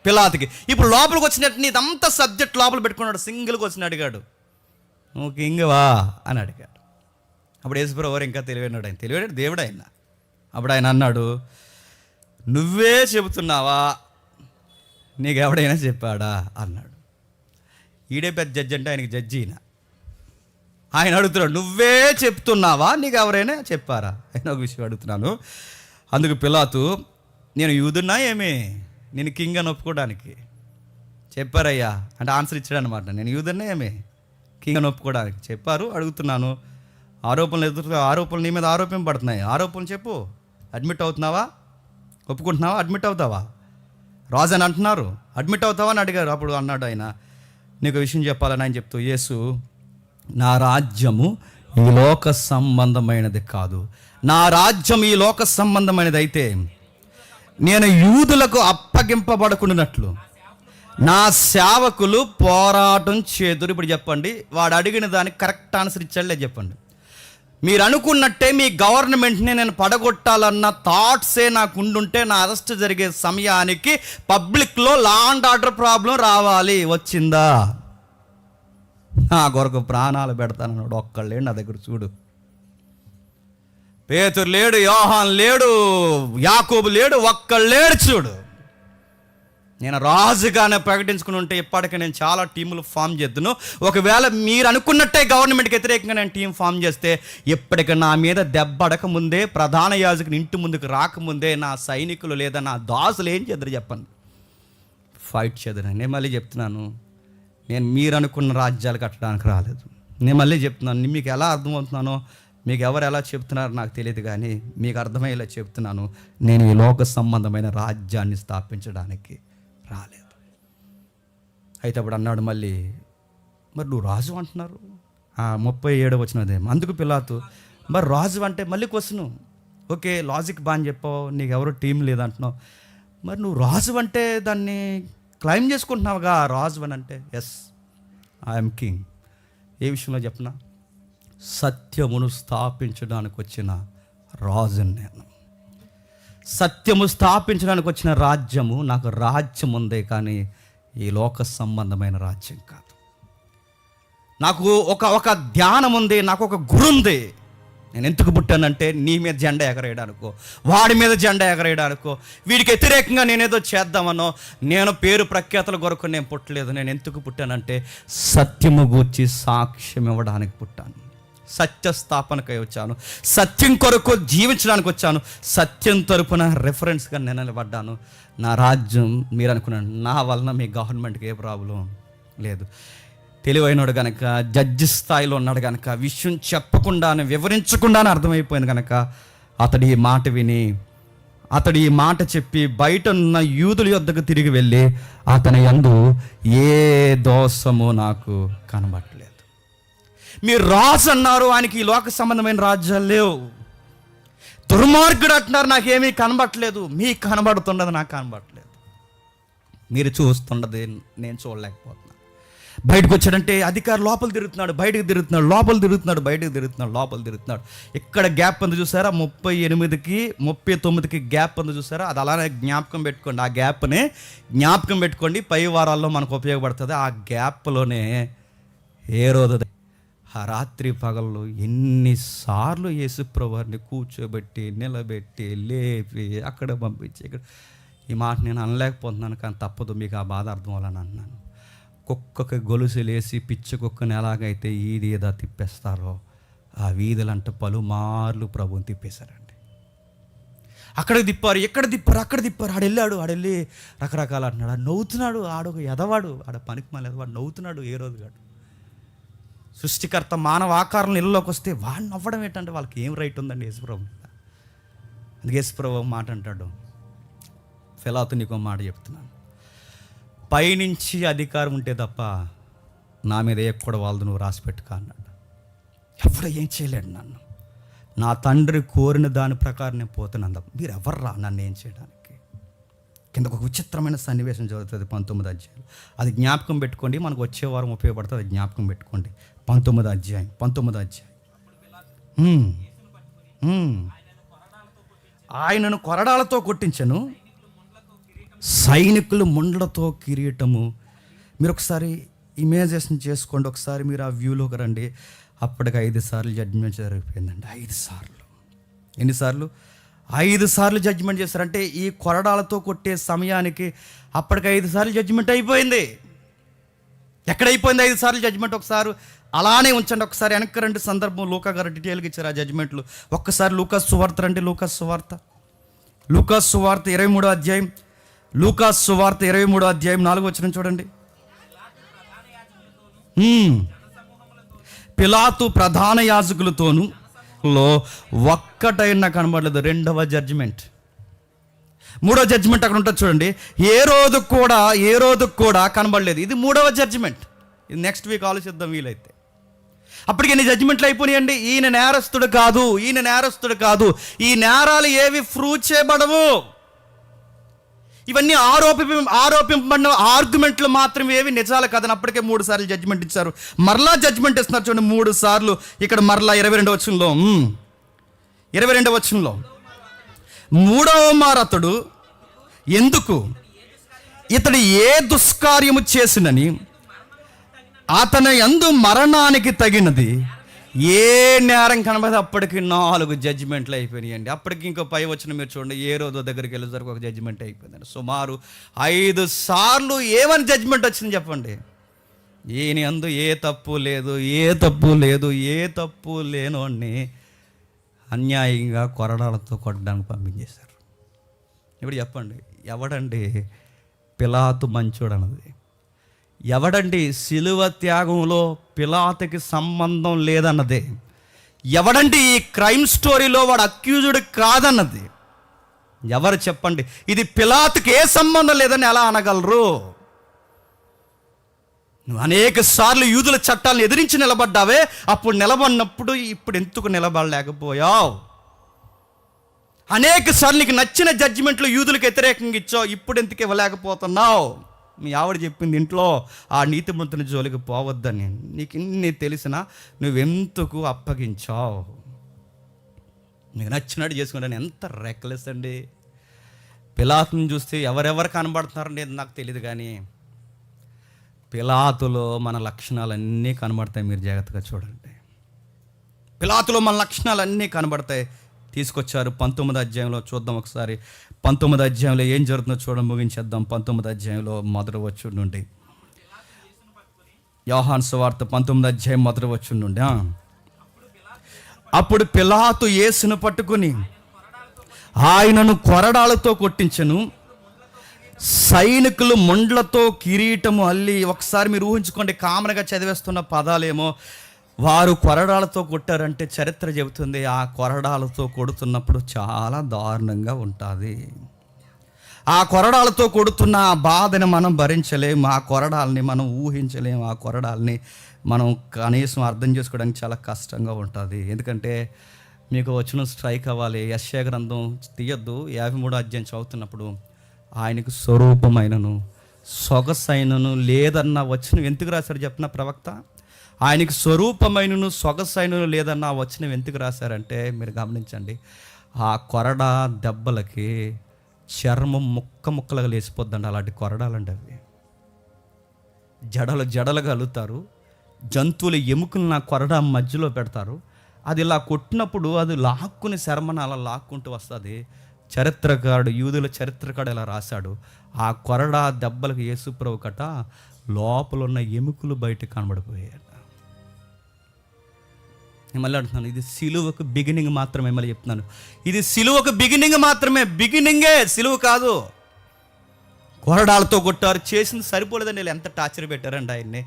పిలాతుకి. ఇప్పుడు లోపలికి వచ్చినట్టు ఇదంతా సబ్జెక్ట్ లోపల పెట్టుకున్నాడు. సింగిల్గా వచ్చిన అడిగాడు, నువ్వు కింగ్వా అని అడిగాడు. అప్పుడు యేసుప్రభువు ఎవరు ఇంకా తెలివైనాడు, ఆయన తెలివైనాడు దేవుడు ఆయన. అప్పుడు ఆయన అన్నాడు, నువ్వే చెబుతున్నావా, నీకు ఎవడైనా చెప్పాడా అన్నాడు. ఈడే పెద్ద జడ్జి అంటే ఆయనకి జడ్జి ఆయన అడుగుతున్నాడు, నువ్వే చెప్తున్నావా, నీకు ఎవరైనా చెప్పారా? ఆయన ఒక విషయం అడుగుతున్నాను. అందుకు పిలాతు, నేను యూదున్నా ఏమి నేను కింగ్ అని ఒప్పుకోవడానికి? చెప్పారయ్యా అంటే ఆన్సర్ ఇచ్చాడు అనమాట. నేను యూదున్నా ఏమి కింగ్ అని ఒప్పుకోవడానికి చెప్పారు, అడుగుతున్నాను. ఆరోపణలు నీ మీద ఆరోపింపబడుతున్నాయి, ఆరోపణలు చెప్పు. అడ్మిట్ అవుతున్నావా, ఒప్పుకుంటున్నావా, అడ్మిట్ అవుతావా? రాజు అని అంటున్నారు, అడ్మిట్ అవుతావా అని అడిగారు. అప్పుడు అన్నాడు ఆయన, నీకు విషయం చెప్పాలని ఆయన చెప్తూ, యేసు, నా రాజ్యము ఈ లోక సంబంధమైనది కాదు. నా రాజ్యం ఈ లోక సంబంధమైనది అయితే నేను యూదులకు అప్పగింపబడకుండానట్లు నా సేవకులు పోరాటం చేదురు. ఇప్పుడు చెప్పండి, వాడు అడిగిన దానికి కరెక్ట్ ఆన్సర్ ఇచ్చాడులే చెప్పండి. మీరు అనుకున్నట్టే మీ గవర్నమెంట్ని నేను పడగొట్టాలన్న థాట్సే నాకు ఉండుంటే నా అరెస్ట్ జరిగే సమయానికి పబ్లిక్లో లా అండ్ ఆర్డర్ ప్రాబ్లం రావాలి. వచ్చిందా? నా కొరకు ప్రాణాలు పెడతానన్నాడు. ఒక్కళ్ళు లేడు నా దగ్గర. చూడు, పేతురు లేడు, యోహాన్ లేడు, యాకోబు లేడు, ఒక్కళ్ళు లేడు. చూడు, నేను రాజుగానే ప్రకటించుకుని ఉంటే ఇప్పటికే నేను చాలా టీములు ఫామ్ చేద్దును. ఒకవేళ మీరు అనుకున్నట్టే గవర్నమెంట్కి వ్యతిరేకంగా నేను టీం ఫామ్ చేస్తే ఇప్పటికి నా మీద దెబ్బడక ముందే, ప్రధాన యాజకుని ఇంటి ముందుకు రాకముందే నా సైనికులు లేదా నా దాసులు ఏం చేద్దరు చెప్పండి? ఫైట్ చేద్దరు. నేను మళ్ళీ చెప్తున్నాను, నేను మీరు అనుకున్న రాజ్యాలు కట్టడానికి రాలేదు. నేను మళ్ళీ చెప్తున్నాను, మీకు ఎలా అర్థమవుతున్నానో, మీకు ఎవరు ఎలా చెప్తున్నారో నాకు తెలియదు, కానీ మీకు అర్థమయ్యేలా చెప్తున్నాను, నేను ఈ లోక సంబంధమైన రాజ్యాన్ని స్థాపించడానికి రాలేదు. అయితే అప్పుడు అన్నాడు మళ్ళీ, మరి నువ్వు రాజు అంటున్నారు, 37 వచ్చినదేమో. అందుకు పిలాతు, మరి రాజు అంటే మళ్ళీ క్వశ్చను. ఓకే, లాజిక్ బాగా చెప్పావు, నీకు ఎవరు టీం లేదంటున్నావు, మరి నువ్వు రాజు అంటే దాన్ని క్లైమ్ చేసుకుంటున్నావుగా, రాజు అని అంటే. Yes, I'm king. ఏ విషయంలో చెప్పనా? సత్యమును స్థాపించడానికి వచ్చిన రాజుని నేను. సత్యము స్థాపించడానికి వచ్చిన రాజ్యము, నాకు రాజ్యం ఉందే కానీ ఈ లోక సంబంధమైన రాజ్యం కాదు. నాకు ఒక ధ్యానం ఉంది, నాకు ఒక గురి ఉంది. నేను ఎందుకు పుట్టానంటే నీ మీద జెండా ఎగరేయడానికో, వాడి మీద జెండా ఎగరేయడానికో, వీడికి వ్యతిరేకంగా నేనేదో చేద్దామనో, నేను పేరు ప్రఖ్యాతల కొరకు నేను పుట్టలేదు. నేను ఎందుకు పుట్టానంటే సత్యము గూర్చి సాక్ష్యం ఇవ్వడానికి పుట్టాను. సత్య స్థాపనకై వచ్చాను. సత్యం కొరకు జీవించడానికి వచ్చాను. సత్యం తరపున రెఫరెన్స్గా నేను నిలబడ్డాను. నా రాజ్యం మీరు అనుకున్నాను, నా వలన మీ గవర్నమెంట్కి ఏ ప్రాబ్లం లేదు. తెలివైనడు కనుక, జడ్జి స్థాయిలో ఉన్నాడు కనుక, విషయం చెప్పకుండానే వివరించకుండానే అర్థమైపోయింది కనుక అతడు ఈ మాట విని, అతడు ఈ మాట చెప్పి బయట ఉన్న యూదుల యొద్దకు తిరిగి వెళ్ళి, అతని యందు ఏ దోషము నాకు కనబడలేదు. మీరు రాజు అన్నారు, ఆయనకి ఈ లోక సంబంధమైన రాజ్యాలు లేవు. దుర్మార్గుడు అంటున్నారు, నాకేమీ కనబడట్లేదు. మీకు కనబడుతుండదు, నాకు కనబడట్లేదు. మీరు చూస్తుండదు, నేను చూడలేకపోతున్నాను. బయటకు వచ్చాడంటే అధికారి లోపల తిరుగుతున్నాడు, బయటకు తిరుగుతున్నాడు, లోపల తిరుగుతున్నాడు, బయటకు తిరుగుతున్నాడు, లోపల తిరుగుతున్నాడు. ఇక్కడ గ్యాప్ ఉంది చూసారా, 38కి 39కి గ్యాప్ ఉంది చూసారా, అది అలానే జ్ఞాపకం పెట్టుకోండి. ఆ గ్యాప్ని జ్ఞాపకం పెట్టుకోండి, పై వారాల్లో మనకు ఉపయోగపడుతుంది. ఆ గ్యాప్లోనే హేరోదు ఆ రాత్రి పగళ్ళు ఎన్నిసార్లు యేసుప్రభుని కూర్చోబెట్టి, నిలబెట్టి, లేపి అక్కడ పంపించి, ఇక్కడ ఈ మాట నేను అనలేకపోతున్నాను, కానీ తప్పదు, మీకు ఆ బాధ అర్థం అవ్వాలని అన్నాను. కుక్కకి గొలుసులేసి పిచ్చి కుక్కని ఎలాగైతే ఈది ఏదా తిప్పేస్తారో, ఆ వీధులంట పలుమార్లు ప్రభుని తిప్పేశారండి. అక్కడికి తిప్పారు, ఎక్కడ తిప్పారు, అక్కడ తిప్పారు. ఆడెళ్ళి రకరకాల అంటున్నాడు. ఆడు నవ్వుతున్నాడు, ఆడొక ఎదవాడు, ఆడ పనికి మళ్ళీ ఎదవాడు నవ్వుతున్నాడు. ఏ రోజు కాడు సృష్టికర్త మానవ ఆకారంలో ఇళ్ళలోకి వస్తే వాడు నవ్వడం ఏంటంటే వాళ్ళకి ఏం రైట్ ఉందండి యేసుప్రభు? అందుకే యేసుప్రభు మాట అంటాడు, ఫిలాతు నీకు మాట చెప్తున్నాను, పైనుంచి అధికారం ఉంటే తప్ప నా మీద ఎక్కడ వాళ్ళదు నువ్వు రాసి పెట్టుకా అన్నాడు. ఎవడు ఏం చేయలేడు నన్ను, నా తండ్రి కోరిన దాని ప్రకారం నేను పోతున్నాను తప్ప మీరు ఎవర్రా నన్ను ఏం చేయడానికి. కింద ఒక విచిత్రమైన సన్నివేశం జరుగుతుంది 19వ అధ్యాయం. అది జ్ఞాపకం పెట్టుకోండి, మనకు వచ్చే వారం ఉపయోగపడుతుంది. అది జ్ఞాపకం పెట్టుకోండి. 19వ అధ్యాయం. ఆయనను కొరడాలతో కొట్టించను, సైనికులు ముండ్లతో కిరీటము. మీరు ఒకసారి ఇమేజినేషన్ చేసుకోండి, ఒకసారి మీరు ఆ వ్యూలోకి రండి. అప్పటికి 5 సార్లు జడ్జిమెంట్ జరిగిపోయిందండి. 5 సార్లు. ఎన్నిసార్లు? 5 సార్లు జడ్జిమెంట్ చేశారంటే ఈ కొరడాలతో కొట్టే సమయానికి అప్పటికి 5 సార్లు జడ్జిమెంట్ అయిపోయింది. ఎక్కడైపోయింది 5 సార్లు జడ్జిమెంట్? ఒకసారి అలానే ఉంచండి, ఒకసారి వెనక్కి రండి. సందర్భం లూకా గారు డీటెయిల్గా ఇచ్చారు ఆ జడ్జిమెంట్లు. ఒక్కసారి లూకా సువార్త రండి. లూకా సువార్త 23వ అధ్యాయం. లూకా సువార్త 23వ అధ్యాయం 4వ వచనం చూడండి. పిలాతు ప్రధాన యాజకులతోనూ ఒక్కటైనా కనబడలేదు. 2వ జడ్జిమెంట్. 3వ జడ్జిమెంట్ అక్కడ ఉంటుంది చూడండి. ఏ రోజు కూడా కనబడలేదు. ఇది 3వ జడ్జిమెంట్. ఇది నెక్స్ట్ వీక్ ఆలోచిద్దాం వీలైతే. అప్పటికి ఎన్ని జడ్జిమెంట్లు అయిపోయినాయండి. ఈయన నేరస్తుడు కాదు, ఈ నేరాలు ఏవి ప్రూవ్ చేయబడవు. ఇవన్నీ ఆరోపింపబడిన ఆర్గ్యుమెంట్లు మాత్రమే, ఏవి నిజాలు కాదని అప్పటికే 3 సార్లు జడ్జిమెంట్ ఇచ్చారు. మరలా జడ్జిమెంట్ ఇస్తున్నారు చూడండి 3 సార్లు. ఇక్కడ మరలా 22వ వచనంలో 3వ మారు అతడు ఎందుకు ఇతడు ఏ దుష్కార్యము చేసినని అతని యందు మరణానికి తగినది ఏ నేరం కనబడి అప్పటికి 4 జడ్జిమెంట్లు అయిపోయినాయండి. అప్పటికి ఇంకో పై వచ్చిన మీరు చూడండి, ఏ రోజు దగ్గరికి వెళ్ళేసరికి ఒక జడ్జిమెంట్ అయిపోయిందండి. సుమారు 5 సార్లు ఏమని జడ్జిమెంట్ వచ్చింది చెప్పండి? ఈయన యందు ఏ తప్పు లేనోడిని అన్యాయంగా కొరడాలతో కొట్టడానికి పంపించేశారు. ఇప్పుడు చెప్పండి, ఎవడండి పిలాతు మంచోడు అన్నది? ఎవడండి శిలువ త్యాగంలో పిలాతుకి సంబంధం లేదన్నదే? ఎవడండి ఈ క్రైమ్ స్టోరీలో వాడు అక్యూజ్డ్ కాదన్నది? ఎవరు చెప్పండి? ఇది పిలాతుకి ఏ సంబంధం లేదని ఎలా అనగలరు? నువ్వు అనేక సార్లు యూదుల చట్టాలను ఎదిరించి నిలబడ్డావే, అప్పుడు నిలబడినప్పుడు ఇప్పుడు ఎందుకు నిలబడలేకపోయావు? అనేక సార్లు నీకు నచ్చిన జడ్జిమెంట్లు యూదులకు వ్యతిరేకంగా ఇచ్చావు, ఇప్పుడు ఎందుకు ఇవ్వలేకపోతున్నావు? మీ ఆవిడ చెప్పింది ఇంట్లో ఆ నీతిమంతుని జోలికి పోవద్దని. నీకు ఇన్ని తెలిసినా నువ్వెందుకు అప్పగించావు? నీకు నచ్చినట్టు చేసుకుంటాను. ఎంత రెక్లెస్ అండి. పిలాతుని చూస్తే ఎవరెవరు కనబడుతున్నారని నాకు తెలియదు, కానీ పిలాతులో మన లక్షణాలన్నీ కనబడతాయి. మీరు జాగ్రత్తగా చూడండి. పిలాతులో మన లక్షణాలు అన్నీ కనబడతాయి. తీసుకొచ్చారు 19వ అధ్యాయంలో చూద్దాం ఒకసారి. 19వ అధ్యాయంలో ఏం జరుగుతుందో చూడడం ముగించేద్దాం. 19వ అధ్యాయంలో మొదటి వచనం నుండి, యోహాను సువార్త 19వ అధ్యాయం మొదటి వచనం నుండి. అప్పుడు పిలాతు యేసును పట్టుకుని ఆయనను కొరడాలతో కొట్టించెను. సైనికులు ముండ్లతో కిరీటము అల్లి, ఒకసారి మీరు ఊహించుకోండి, కామన్గా చదివేస్తున్న పదాలేమో, వారు కొరడాలతో కొట్టారంటే చరిత్ర చెబుతుంది ఆ కొరడాలతో కొడుతున్నప్పుడు చాలా దారుణంగా ఉంటుంది. ఆ కొరడాలతో కొడుతున్న ఆ బాధని మనం భరించలేము, ఆ కొరడాలని మనం ఊహించలేము, ఆ కొరడాలని మనం కనీసం అర్థం చేసుకోవడానికి చాలా కష్టంగా ఉంటుంది. ఎందుకంటే మీకు వచ్చిన స్ట్రైక్ అవ్వాలి. యెషయా గ్రంథం తీయొద్దు, 53వ అధ్యాయం చదువుతున్నప్పుడు ఆయనకు స్వరూపమైనను సొగసైనను లేదన్న వచనం ఎందుకు రాశారు చెప్పిన ప్రవక్త? ఆయనకు స్వరూపమైనను సొగసైనను లేదన్న వచనం ఎందుకు రాశారంటే మీరు గమనించండి, ఆ కొరడా దెబ్బలకి చర్మం ముక్కలుగా లేచిపోద్దండి. అలాంటి కొరడాలండి అవి. జడలుగా అల్లుతారు. జంతువుల ఎముకలను నా కొరడా మధ్యలో పెడతారు. అది ఇలా కొట్టినప్పుడు అది లాక్కుని శర్మను అలా లాక్కుంటూ వస్తుంది. చరిత్రకారుడు, యూదుల చరిత్రకారుడు ఇలా రాశాడు, ఆ కొరడా దెబ్బలకు యేసుప్రభు కట లోపల ఉన్న ఎముకలు బయటకు కనబడిపోయాడు. నేను మళ్ళీ అంటున్నాను, ఇది సిలువకు బిగినింగ్ మాత్రమే. మళ్ళీ చెప్తున్నాను, ఇది సిలువకు బిగినింగ్ మాత్రమే. బిగినింగే, సిలువ కాదు. కొరడాలతో కొట్టారు, చేసింది సరిపోలేదండి. వీళ్ళు ఎంత టార్చర్ పెట్టారండి ఆయన్ని.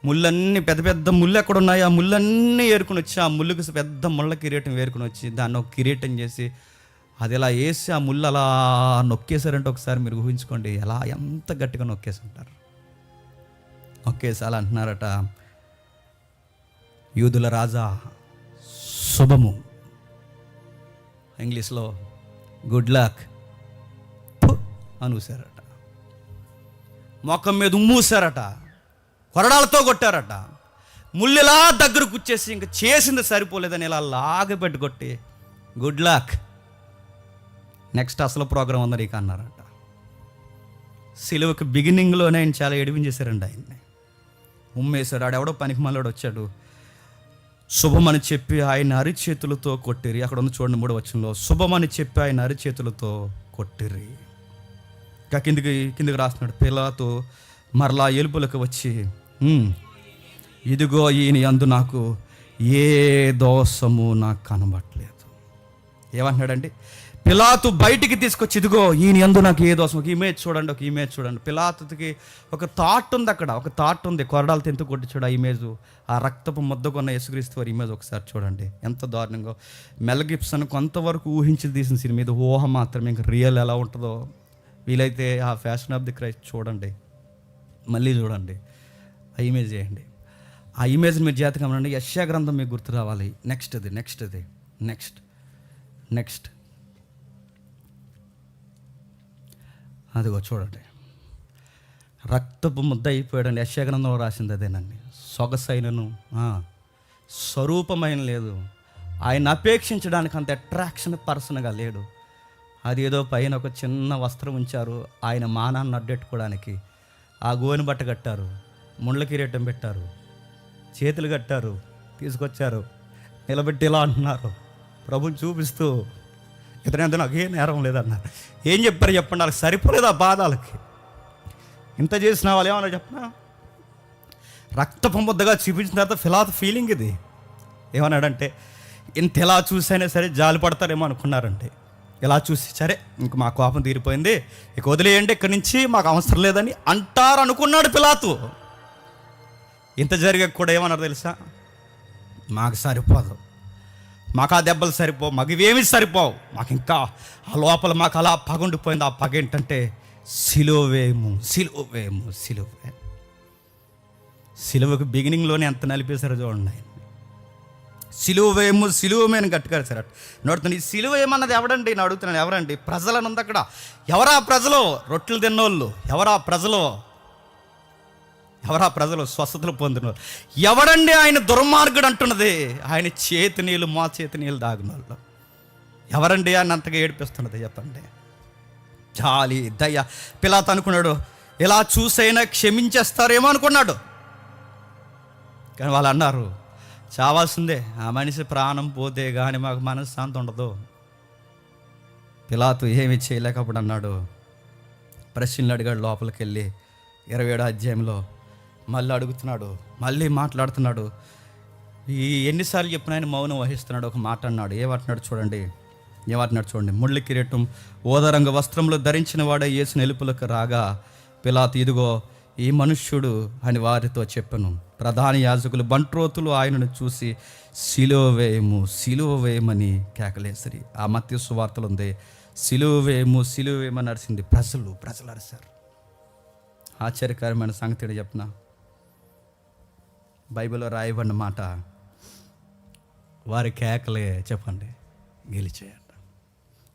ముళ్ళన్నీ పెద్ద పెద్ద ముళ్ళు ఎక్కడ ఉన్నాయి, ఆ ముళ్ళన్నీ ఏరుకుని వచ్చి, ఆ ముళ్ళుకి పెద్ద ముళ్ళ కిరీటం వేరుకుని వచ్చి దాన్ని ఒక కిరీటం చేసి అది ఇలా వేసి ఆ ముళ్ళు అలా నొక్కేశారంటే ఒకసారి మీరు ఊహించుకోండి, ఎలా ఎంత గట్టిగా నొక్కేసి ఉంటారు. నొక్కేసి అలా అంటున్నారట, యూదుల రాజా శుభము, ఇంగ్లీష్లో గుడ్ లక్ అనూసారట. మొఖం మీద ఉమ్మూసారట, కొరడాలతో కొట్టారట. ముళ్ళులా దగ్గర కూర్చేసి ఇంకా చేసింది సరిపోలేదని ఇలా లాగబెట్టి కొట్టి గుడ్ లక్, నెక్స్ట్ అసలు ప్రోగ్రాం ఉందని ఇక అన్నారట. సిలువకి బిగినింగ్లోనే ఆయన చాలా ఎడిపించేశారండి ఆయన్ని. ఉమ్మేశారు. ఆడెవడో పనికి మళ్ళీ వచ్చాడు, శుభమని చెప్పి ఆయన అరిచేతులతో కొట్టిరి. అక్కడ ఉంది చూడండి 3వ వచనంలో, శుభమని చెప్పి ఆయన అరిచేతులతో కొట్టిరి. ఇంకా కిందికి రాస్తున్నాడు, పిలాతు మరలా ఎలుపులకు వచ్చి, ఇదిగో ఈయన యందు నాకు ఏ దోషము నాకు కనబట్లేదు. ఏమంటున్నాడండి? పిలాతు బయటికి తీసుకొచ్చి, ఇదిగో ఈయన యందు నాకు ఏ దోషం. ఒక ఇమేజ్ చూడండి. పిలాతుకి ఒక థాట్ ఉంది, అక్కడ ఒక థాట్ ఉంది. కొరడాలతో ఎంత కొట్టించాడు ఆ ఇమేజ్, ఆ రక్తపు ముద్దకున్న యేసుక్రీస్తు వారి ఇమేజ్ ఒకసారి చూడండి ఎంత దారుణంగా. మెల్ గిబ్సన్ కొంతవరకు ఊహించి తీసిన సినిమా, ఇది ఊహ మాత్రమే, ఇంకా రియల్ ఎలా ఉంటుందో వీలైతే ఆ ఫ్యాషన్ ఆఫ్ ది క్రైస్ట్ చూడండి, మళ్ళీ చూడండి, ఆ ఇమేజ్ చేయండి. ఆ ఇమేజ్ మీరు జాగ్రత్తగా గమనండి. యెషయా గ్రంథం మీకు గుర్తు రావాలి. నెక్స్ట్ అదిగో చూడండి, రక్తపు ముద్ద అయిపోయాడండి. యెషయా గ్రంథంలో రాసింది అదేనండి. సొగసైనను స్వరూపమైన లేదు. ఆయన అపేక్షించడానికి అంత అట్రాక్షన్ పర్సన్గా లేడు. అది ఏదో పైన ఒక చిన్న వస్త్రం ఉంచారు ఆయన మానాన్ని అడ్డెట్టుకోవడానికి. ఆ గోనె బట్ట కట్టారు, ముండ్ల కిరీటం పెట్టారు, చేతులు కట్టారు, తీసుకొచ్చారు, నిలబెట్టి ఇలా అంటున్నారు, ప్రభుని చూపిస్తూ, ఇతనంత నాకే నేరం లేదన్నారు. ఏం చెప్పారు చెప్పండి? వాళ్ళకి సరిపోలేదు ఆ బాధలకి. ఇంత చేసిన వాళ్ళు ఏమన్నా చెప్పినా, రక్తపు ముద్దగా చూపించిన తర్వాత పిలాతు ఫీలింగ్ ఇది. ఏమన్నాడంటే, ఇంత ఎలా చూసైనా సరే జాలి పడతారేమో అనుకున్నారంటే, ఇలా చూసి సరే ఇంక మా కోపం తీరిపోయింది, ఇక వదిలేయండి, ఇక్కడి నుంచి మాకు అవసరం లేదని అంటారు అనుకున్నాడు పిలాతు. ఇంత జరిగాక కూడా ఏమన్నారు తెలుసా? మాకు సరిపోదు, మాకు ఆ దెబ్బలు సరిపోవు, మాకు ఇవేమీ సరిపోవు, మాకు ఇంకా ఆ లోపల మాకు అలా పగుండిపోయింది. ఆ పగ ఏంటంటే సిలువేము. సిలువకు బిగినింగ్లోనే ఎంత నలిపేశారో చూడండి. సిలువమేని గట్టిగా సార్ నడుతుంది. ఈ సిలువ ఏమన్నది ఎవడండి? నేను అడుగుతున్నాను, ఎవరండి? ప్రజలను ఉంది అక్కడ. ఎవరా ప్రజలు? రొట్టెలు తిన్నోళ్ళు. ఎవరా ప్రజలు? స్వస్థతలు పొందినోళ్ళు. ఎవడండి ఆయన దుర్మార్గుడు అంటున్నది? ఆయన చేతి నీళ్ళు, మా చేతి నీళ్ళు దాగిన వాళ్ళు. ఎవరండి ఆయన అంతగా ఏడిపిస్తున్నది చెప్పండి? జాలి, దయ. పిలాతు అనుకున్నాడు ఇలా చూసైనా క్షమించేస్తారేమో అనుకున్నాడు. కానీ వాళ్ళు అన్నారు, చావాల్సిందే. ఆ మనిషి ప్రాణం పోతే కానీ మాకు మనశ్శాంతి ఉండదు. పిలాతు ఏమి చేయలేకప్పుడు అన్నాడు, ప్రశ్నలు అడిగాడు. లోపలికి వెళ్ళి 27వ అధ్యాయంలో మళ్ళీ అడుగుతున్నాడు, మళ్ళీ మాట్లాడుతున్నాడు. ఎన్నిసార్లు చెప్పిన ఆయన మౌనం వహిస్తున్నాడు. ఒక మాట అన్నాడు. ఏమంటున్నాడు చూడండి. ముళ్ళ కిరీటం ఓదరంగ వస్త్రంలో ధరించిన వాడే యేసుని ఎలుపులకు రాగా పిలాతు, ఇదిగో ఈ మనుష్యుడు అని వారితో చెప్పెను. ప్రధాన యాజకులు బంట్రోతులు ఆయనను చూసి సిలువ వేయమని కేకలేసరి. ఆ మత్తయి సువార్తలు ఉంది, సిలువ వేయమని అరిసింది. ప్రజలు అరిశారు. ఆశ్చర్యకరమైన సంగతి చెప్పిన, బైబిల్లో రాయబడిన మాట, వారి కేకలే చెప్పండి గెలిచేయండి.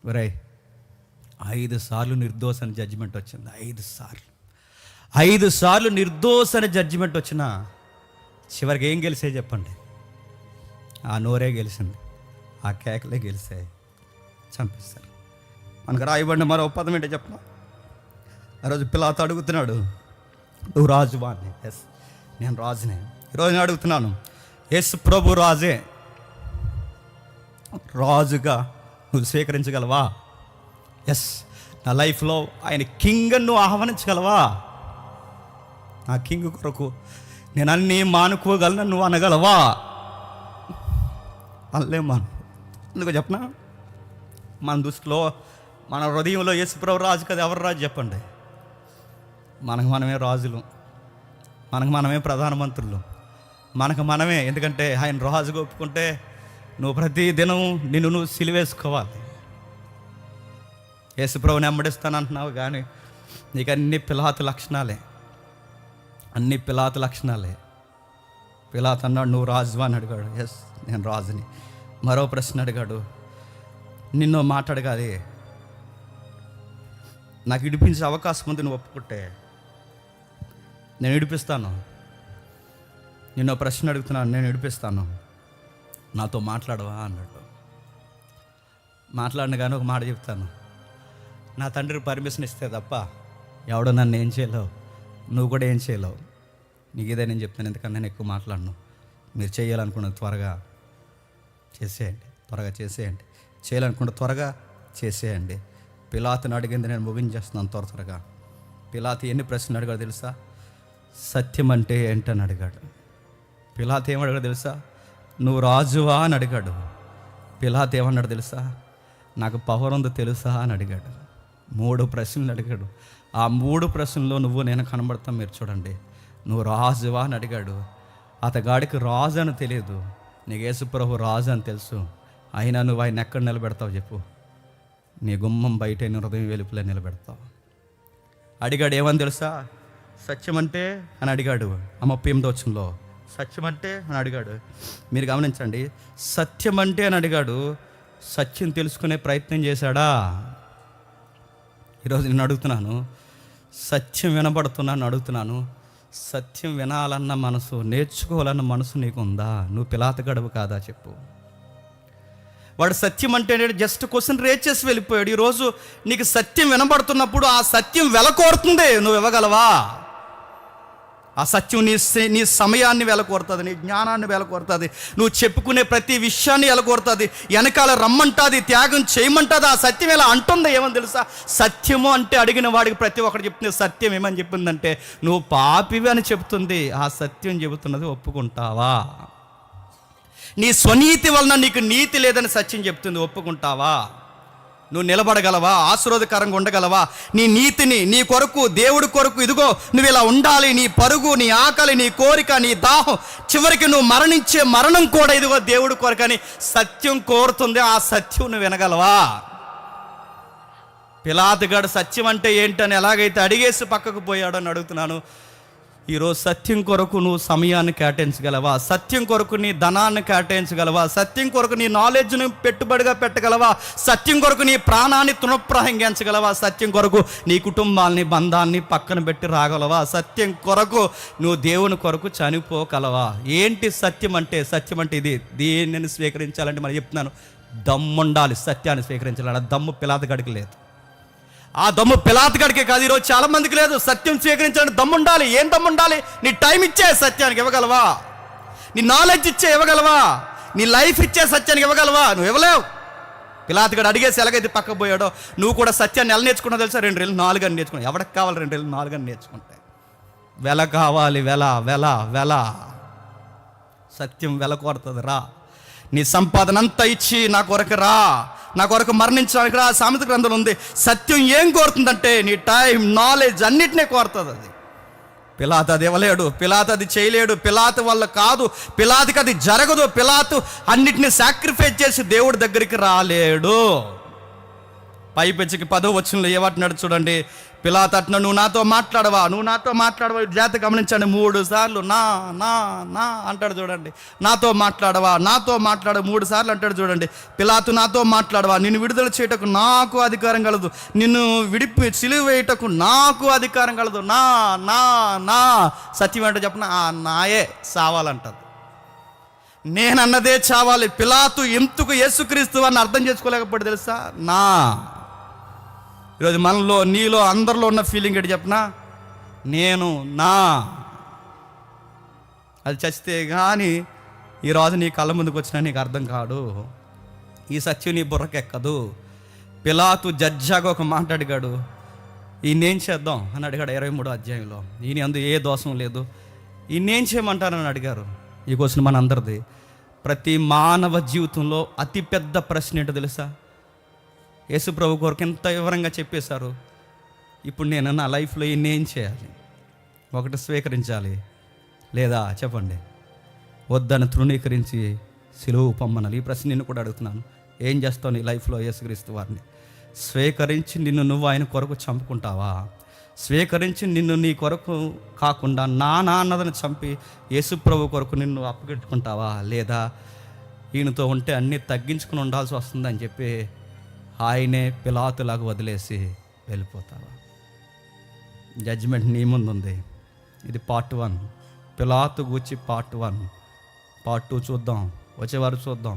ఒరేయ్, 5 సార్లు నిర్దోష అని జడ్జిమెంట్ వచ్చింది. 5 సార్లు నిర్దోష అని జడ్జిమెంట్ వచ్చినా చివరికి ఏం గెలిచాయి చెప్పండి? ఆ నోరే గెలిచింది, ఆ కేకలే గెలిచాయి, చంపేస్తారు. మనకు రాయబడిన మరో పదం ఏంటో చెప్పిన, ఆ రోజు పిలాతు అడుగుతున్నాడు, నువ్వు రాజువా అని. ఎస్, నేను రాజునే. ఈరోజు నేను అడుగుతున్నాను, ఎస్ ప్రభు రాజే, రాజుగా నువ్వు స్వీకరించగలవా? ఎస్, నా లైఫ్లో ఆయన కింగ్ నువ్వు ఆహ్వానించగలవా? నా కింగ్ కొరకు నేను అన్నీ మానుకోగలను నువ్వు అనగలవా? అనలేమా? ఎందుకు చెప్పనా, మన దృష్టిలో మన హృదయంలో యేసుప్రభు రాజు కదా. ఎవరు రాజు చెప్పండి? మనకు మనమే రాజులు, మనకు మనమే ప్రధానమంత్రులు, మనకు మనమే. ఎందుకంటే ఆయన రాజుగా ఒప్పుకుంటే నువ్వు ప్రతి దినం నువ్వు సిలువేసుకోవాలి. యేసుప్రభుని వెంబడిస్తాను అంటున్నావు కానీ నీకు అన్ని పిలాతు లక్షణాలే. పిలాతు అన్నాడు, నువ్వు రాజువా అని అడిగాడు. ఎస్, నేను రాజుని. మరో ప్రశ్న అడిగాడు, నిన్ను మాట్లాడగాలి, నాకు విడిపించే అవకాశం ఉంది, నువ్వు ఒప్పుకుంటే నేను విడిపిస్తాను. నిన్నో ప్రశ్న అడుగుతున్నాను, నేను విడిపిస్తాను, నాతో మాట్లాడవా అన్నాడు. మాట్లాడిన కానీ ఒక మాట చెప్తాను, నా తండ్రి పర్మిషన్ ఇస్తే తప్ప ఎవడో నన్ను ఏం చేయలేవు, నువ్వు కూడా ఏం చేయలేవు. నీకు ఇదే నేను చెప్తాను, ఎందుకంటే నేను ఎక్కువ మాట్లాడను. మీరు చేయాలనుకున్నది త్వరగా చేసేయండి. చేయాలనుకుంటే త్వరగా చేసేయండి. పిలాతుని అడిగింది నేను ముగించేస్తున్నాను త్వరగా. పిలాతు ఎన్ని ప్రశ్నలు అడిగాడు తెలుసా? సత్యం అంటే ఏంటని అడిగాడు. పిలాతు ఏమడిగాడు తెలుసా? నువ్వు రాజువా అని అడిగాడు. పిలాతు ఏమన్నాడు తెలుసా? నాకు పవర్ ఉందో తెలుసా అని అడిగాడు. 3 ప్రశ్నలు అడిగాడు. ఆ 3 ప్రశ్నల్లో నువ్వు నేను కనబడతాం. మీరు చూడండి, నువ్వు రాజువా అని అడిగాడు. అతగాడికి రాజు అని తెలియదు, నీకు యేసుప్రభు రాజు అని తెలుసు. అయినా నువ్వు ఆయన ఎక్కడ నిలబెడతావు చెప్పు? నీ గుమ్మం బయట, నీ హృదయం వెలుపులే నిలబెడతావు. అడిగాడు, ఏమని తెలుసా? సత్యం అంటే అని అడిగాడు. 38వ వచనంలో సత్యం అంటే అని అడిగాడు. మీరు గమనించండి, సత్యం అంటే అని అడిగాడు. సత్యం తెలుసుకునే ప్రయత్నం చేశాడా? ఈరోజు నేను అడుగుతున్నాను, సత్యం వినబడుతున్నాను అడుగుతున్నాను, సత్యం వినాలన్న మనసు, నేర్చుకోవాలన్న మనసు నీకు ఉందా? నువ్వు పిలాతు గడువు కాదా చెప్పు? వాడు సత్యం అంటే జస్ట్ క్వశ్చన్ రేజ్ చేసి వెళ్ళిపోయాడు. ఈరోజు నీకు సత్యం వినబడుతున్నప్పుడు ఆ సత్యం వెలకోరుతుంది, నువ్వు ఇవ్వగలవా? ఆ సత్యం నీ సమయాన్ని వెలకోరుతుంది, నీ జ్ఞానాన్ని వెలకోరుతుంది, నువ్వు చెప్పుకునే ప్రతి విషయాన్ని వెలకోరుతుంది, వెనకాల రమ్మంటుంది, త్యాగం చేయమంటుంది. ఆ సత్యం ఎలా అంటుంది ఏమని తెలుసా? సత్యము అంటే అడిగిన వాడికి ప్రతి ఒక్కటి చెప్తుంది. సత్యం ఏమని చెప్పిందంటే నువ్వు పాపివి అని చెప్తుంది. ఆ సత్యం చెబుతున్నది ఒప్పుకుంటావా? నీ స్వనీతి వలన నీకు నీతి లేదని సత్యం చెప్తుంది, ఒప్పుకుంటావా? నువ్వు నిలబడగలవా? ఆశీర్వాదకరంగా ఉండగలవా? నీ నీతిని, నీ కొరకు, దేవుడి కొరకు, ఇదిగో నువ్వు ఇలా ఉండాలి, నీ పరుగు, నీ ఆకలి, నీ కోరిక, నీ దాహం, చివరికి నువ్వు మరణించే మరణం కూడా ఇదిగో దేవుడి కొరకని సత్యం కోరుతుంది. ఆ సత్యం నువ్వు వినగలవా? పిలాతుగాడు సత్యం అంటే ఏంటని ఎలాగైతే అడిగేసి పక్కకు పోయాడని అడుగుతున్నాను. ఈరోజు సత్యం కొరకు నువ్వు సమయాన్ని కేటాయించగలవా? సత్యం కొరకు నీ ధనాన్ని కేటాయించగలవా? సత్యం కొరకు నీ నాలెడ్జ్ని పెట్టుబడిగా పెట్టగలవా? సత్యం కొరకు నీ ప్రాణాన్ని తృణప్రాయంగించగలవా? సత్యం కొరకు నీ కుటుంబాన్ని, బంధాన్ని పక్కన పెట్టి రాగలవా? సత్యం కొరకు నువ్వు దేవుని కొరకు చనిపోగలవా? ఏంటి సత్యం అంటే? సత్యం అంటే ఇది. దీనిని స్వీకరించాలంటే మరి చెప్తున్నాను, దమ్ముండాలి. సత్యాన్ని స్వీకరించాలి. ఆ దమ్ము పిలాతుగాడికి లేదు. ఆ దమ్ము పిలాతుగాడికే కాదు, ఈరోజు చాలా మందికి లేదు. సత్యం స్వీకరించాలంటే దమ్ము ఉండాలి. ఏం దమ్ము ఉండాలి? నీ టైం ఇచ్చే సత్యానికి ఇవ్వగలవా? నీ నాలెడ్జ్ ఇవ్వగలవా? నీ లైఫ్ ఇచ్చే సత్యానికి ఇవ్వగలవా? నువ్వు ఇవ్వలేవు. పిలాతుగాడు అడిగేసి ఎలాగైతే పక్క పోయాడో నువ్వు కూడా సత్యాన్ని ఎలా నేర్చుకున్నావు తెలుసా? 2 రెళ్ళు 4 అని నేర్చుకున్నావు. ఎవరికి కావాలి 2 రెళ్ళు 4 అని నేర్చుకుంటే? వెల కావాలి, వెల వెల వెల. సత్యం వెల కోరుతుంది. రా, నీ సంపాదన అంతా ఇచ్చి నా కొరకు రా, నా కొరకు మరణించడానికి రా. సామెత గ్రంథంలో ఉంది. సత్యం ఏం కోరుతుందంటే నీ టైం, నాలెడ్జ్ అన్నిటినీ కోరుతుంది. అది పిలాతు అది ఇవ్వలేడు, పిలాతు అది చేయలేడు, పిలాతు వల్ల కాదు, పిలాతుకి అది జరగదు. పిలాతు అన్నిటిని సాక్రిఫైస్ చేసి దేవుడి దగ్గరికి రాలేడు. పైపెచ్చికి 10వ వచనంలో ఏమంటున్నాడు చూడండి. పిలాతు అంటున్నాడు, నువ్వు నాతో మాట్లాడవా, నువ్వు నాతో మాట్లాడవా. జాగ్రత్త గమనించండి, 3 సార్లు నా నా నా అంటాడు చూడండి. నాతో మాట్లాడవా, నాతో మాట్లాడు 3 సార్లు అంటాడు చూడండి. పిలాతు నాతో మాట్లాడవా, నిన్ను విడుదల చేయటకు నాకు అధికారం కలదు, నిన్ను సిలువ వేయటకు నాకు అధికారం కలదు. నా నా నా సత్యం అంటే చెప్పిన ఆ నాయే సావాలంటది. నేనన్నదే చావాలి. పిలాతు ఎందుకు యేసుక్రీస్తు అని అర్థం చేసుకోలేకపోతే తెలుసా? నా. ఈరోజు మనలో, నీలో, అందరిలో ఉన్న ఫీలింగ్ ఏంటి చెప్పనా? నేను, నా. అది చచ్చితే కానీ ఈరోజు నీ కళ్ళ ముందుకు వచ్చినా నీకు అర్థం కాదు. ఈ సత్యం నీ బుర్రకెక్కదు. పిలాతు జడ్జాగా ఒక మాట అడిగాడు, ఈయనేం చేద్దాం అని అడిగాడు 23వ అధ్యాయంలో. ఈయన అందు ఏ దోషం లేదు, ఈయనేం చేయమంటారని అడిగారు. ఈ క్వశ్చన్ మన అందరిది. ప్రతి మానవ జీవితంలో అతిపెద్ద ప్రశ్న ఏంటో తెలుసా? యేసు ప్రభు కొరకు ఎంత వివరంగా చెప్పేశారు. ఇప్పుడు నేను నా లైఫ్లో ఏం చేయాలి? ఒకటి స్వీకరించాలి, లేదా చెప్పండి వద్దని తృణీకరించి సిలువ పొమ్మనాలి. ఈ ప్రశ్న నిన్ను కూడా అడుగుతున్నాను. ఏం చేస్తావు నీ లైఫ్లో యేసుక్రీస్తు వారిని స్వీకరించి నిన్ను నువ్వు ఆయన కొరకు చంపుకుంటావా? స్వీకరించి నిన్ను నీ కొరకు కాకుండా నా అన్నదని చంపి యేసు ప్రభు కొరకు నిన్ను అప్పగెట్టుకుంటావా? లేదా ఈయనతో ఉంటే అన్నీ తగ్గించుకుని ఉండాల్సి వస్తుందని చెప్పి ఆయనే పిలాతులాగా వదిలేసి వెళ్ళిపోతావా? జడ్జిమెంట్ నీ ముందు ఉంది. ఇది పార్ట్ 1. పిలాతు గూర్చి పార్ట్ 1. పార్ట్ 2 చూద్దాం, వచ్చేవారు చూద్దాం.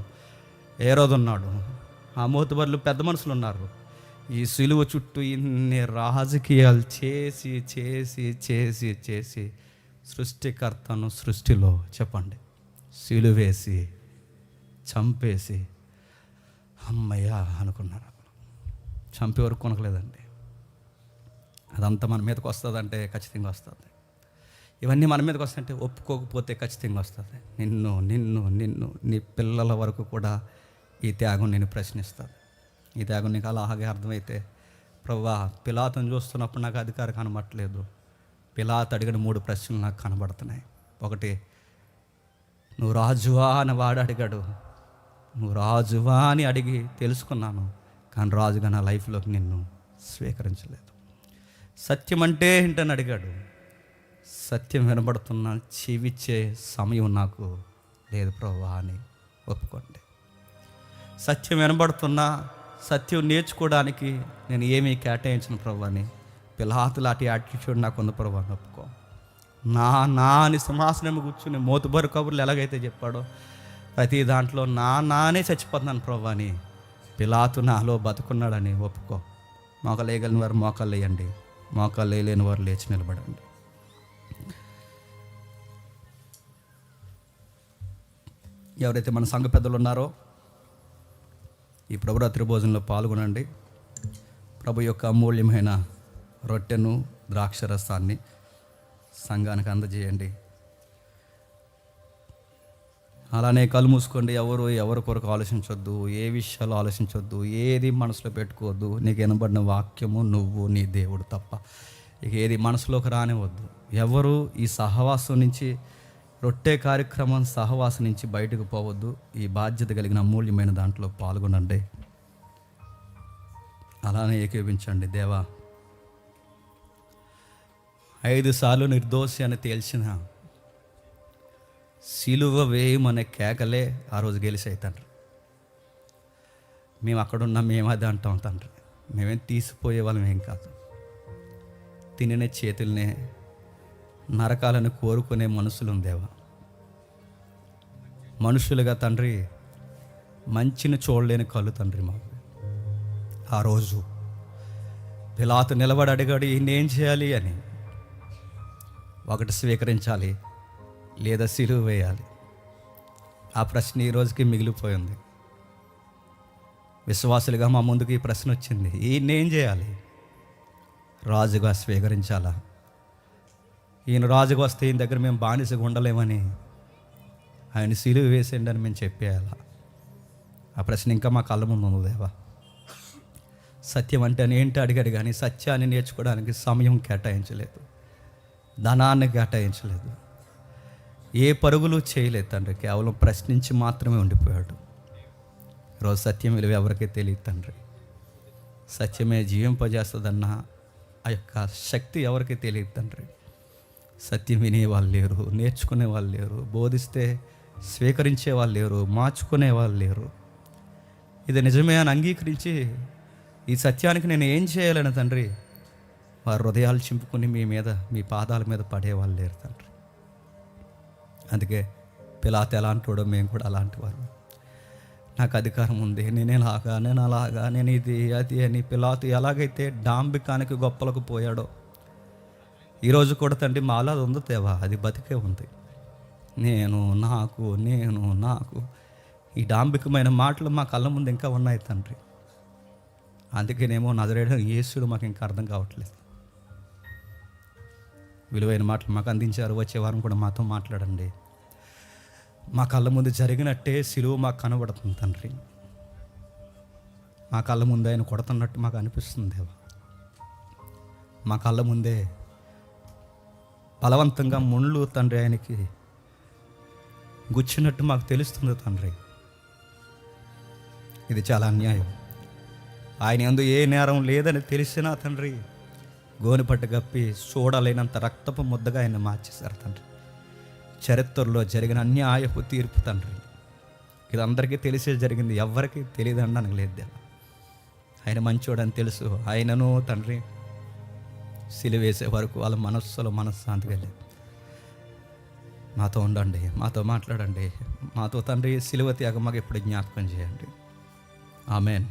ఏ రోజు ఉన్నాడు, ఆ మోతుబర్లు పెద్ద మనుషులు ఉన్నారు. ఈ సిలువ చుట్టూ ఇన్ని రాజకీయాలు చేసి చేసి చేసి చేసి సృష్టికర్తను సృష్టిలో చెప్పండి సిలువేసి చంపేసి అమ్మయ్యా అనుకున్నారు. చంపే వరకు కొనకలేదండి. అదంతా మన మీదకి వస్తుందంటే ఖచ్చితంగా వస్తుంది. ఇవన్నీ మన మీదకి వస్తుందంటే ఒప్పుకోకపోతే ఖచ్చితంగా వస్తుంది. నిన్ను నిన్ను నిన్ను నీ పిల్లల వరకు కూడా ఈ త్యాగం నేను ప్రశ్నిస్తాను. ఈ త్యాగం నీకు అలాగే అర్థమైతే, ప్రభువా పిలాతుని చూస్తున్నప్పుడు నాకు అధికారం కనబడట్లేదు, పిలాతు అడిగిన 3 ప్రశ్నలు నాకు కనబడుతున్నాయి. ఒకటి, నువ్వు రాజువా అని వాడు అడిగాడు. నువ్వు రాజువా అని అడిగి తెలుసుకున్నాను, కానీ రాజుగా నా లైఫ్లోకి నిన్ను స్వీకరించలేదు. సత్యం అంటే ఏంటని అడిగాడు. సత్యం వినబడుతున్నా చెవిచ్చే సమయం నాకు లేదు ప్రభువా అని ఒప్పుకోండి. సత్యం వినబడుతున్నా సత్యం నేర్చుకోవడానికి నేను ఏమీ కేటాయించను ప్రభువా అని పిలాతు లాంటి యాటిట్యూడ్ నాకు ఉంది ప్రభువా అని ఒప్పుకో. నా అని సింహాసనం కూర్చుని మోతుబరు కబుర్లు ఎలాగైతే చెప్పాడో ప్రతి దాంట్లో నానే చచ్చిపోతున్నాను ప్రభువా అని పిలాతు నాలో బతుకున్నాడని ఒప్పుకో. మోకాలు వేయగలిగిన వారు మోకాలు వేయండి, మోకాలు వేయలేని వారు లేచి నిలబడండి. ఎవరైతే మన సంఘ పెద్దలు ఉన్నారో ఈ ప్రభురాత్రి భోజనంలో పాల్గొనండి. ప్రభు యొక్క అమూల్యమైన రొట్టెను ద్రాక్షరసాన్ని సంఘానికి అందజేయండి. అలానే కళ్ళు మూసుకోండి. ఎవరి కొరకు ఆలోచించొద్దు, ఏ విషయాలు ఆలోచించొద్దు, ఏది మనసులో పెట్టుకోవద్దు. నీకు వినబడిన వాక్యము నువ్వు నీ దేవుడు తప్ప ఇక ఏది మనసులోకి రానివద్దు. ఎవరు ఈ సహవాసం నుంచి, రొట్టె కార్యక్రమం సహవాసం నుంచి బయటకు పోవద్దు. ఈ బాధ్యత కలిగిన అమూల్యమైన దాంట్లో పాల్గొనండి. అలానే ఏకీవించండి. దేవా 5 సార్లు నిర్దోషి అని తేల్చిన సిలువ వేయమనే కేకలే ఆ రోజు గెలిచాయి తండ్రి. మేము అక్కడున్నా మేము అది అంటాం తండ్రి. మేమేం తీసిపోయే వాళ్ళం ఏం కాదు. తినిన చేతులనే నరకాలను కోరుకునే మనుషులు దేవా. మనుషులుగా తండ్రి మంచిని చూడలేని కళ్ళు తండ్రి మాకు. ఆ రోజు పిలాతు నిలబడి అడిగాడు నేనేం చేయాలి అని. ఒకటి స్వీకరించాలి, లేదా సిలువ వేయాలి. ఆ ప్రశ్న ఈ రోజుకి మిగిలిపోయింది. విశ్వాసులుగా మా ముందుకు ఈ ప్రశ్న వచ్చింది, ఈయన ఏం చేయాలి? రాజుగా స్వీకరించాలా? ఈయన రాజుగా వస్తే ఈయన దగ్గర మేము బానిసగా ఉండలేమని ఆయన సిలువ వేసేయండి అని మేము చెప్పేయాలా? ఆ ప్రశ్న ఇంకా మా కళ్ళ ముందు ఉంది దేవా. సత్యం అంటే ఏంటి అడిగాడు, కానీ సత్యాన్ని నేర్చుకోవడానికి సమయం కేటాయించలేదు, ధనాన్ని కేటాయించలేదు, ఏ పరుగులు చేయలేదు తండ్రి. కేవలం ప్రశ్నించి మాత్రమే ఉండిపోయాడు. ఈరోజు సత్యం విలువ ఎవరికీ తెలియదు తండ్రి. సత్యమే జీవింపజేస్తుందన్న ఆ యొక్క శక్తి ఎవరికి తెలియదు తండ్రి. సత్యం వినేవాళ్ళు లేరు, నేర్చుకునే వాళ్ళు లేరు, బోధిస్తే స్వీకరించే వాళ్ళు లేరు, మార్చుకునే వాళ్ళు లేరు. ఇది నిజమే అని అంగీకరించి ఈ సత్యానికి నేను ఏం చేయాలని తండ్రి వారి హృదయాలు చింపుకొని మీ పాదాల మీద పడేవాళ్ళు లేరు తండ్రి. అందుకే పిలాతు ఎలాంటివాడో మేము కూడా అలాంటి వారు. నాకు అధికారం ఉంది, నేను అలాగా, నేను ఇది అది అని పిలాతు ఎలాగైతే డాంబికానికి గొప్పలకు పోయాడో ఈరోజు కూడా తండ్రి మాలా ఉంది దేవా, అది బతికే ఉంది. నేను నాకు ఈ డాంబికమైన మాటలు మా కళ్ళ ముందు ఇంకా ఉన్నాయి తండ్రి. అందుకేనేమో నజరేయుడైన యేసుడు మాకు ఇంకా అర్థం కావట్లేదు. విలువైన మాటలు మాకు అందించారు. వచ్చే వారం కూడా మాతో మాట్లాడండి. మా కళ్ళ ముందు జరిగినట్టే సిలువ మాకు కనబడుతుంది తండ్రి. మా కళ్ళ ముందే ఆయన కొడుతున్నట్టు మాకు అనిపిస్తుంది దేవా. మా కళ్ళ ముందే బలవంతంగా ముళ్ళు తండ్రి ఆయనకి గుచ్చినట్టు మాకు తెలుస్తుంది తండ్రి. ఇది చాలా అన్యాయం. ఆయన యందు ఏ నేరం లేదని తెలిసినా తండ్రి గోనెపట్టు కప్పి చూడలేనంత రక్తపు ముద్దగా ఆయన మార్చేశారు తండ్రి. చరిత్రలో జరిగిన అన్యాయపు తీర్పు తండ్రి. ఇది అందరికీ తెలిసే జరిగింది, ఎవరికి తెలియదు అనడానికి లేదు దేవా. ఆయన మంచోడని తెలుసు. ఆయనను తండ్రి సిలువ వేసే వరకు వాళ్ళ మనస్సులో మనశ్శాంతిగా లేదు. మాతో ఉండండి, మాతో మాట్లాడండి, మాతో తండ్రి సిలువ త్యాగం మాకు ఎప్పుడు జ్ఞాపకం చేయండి. ఆమెన్.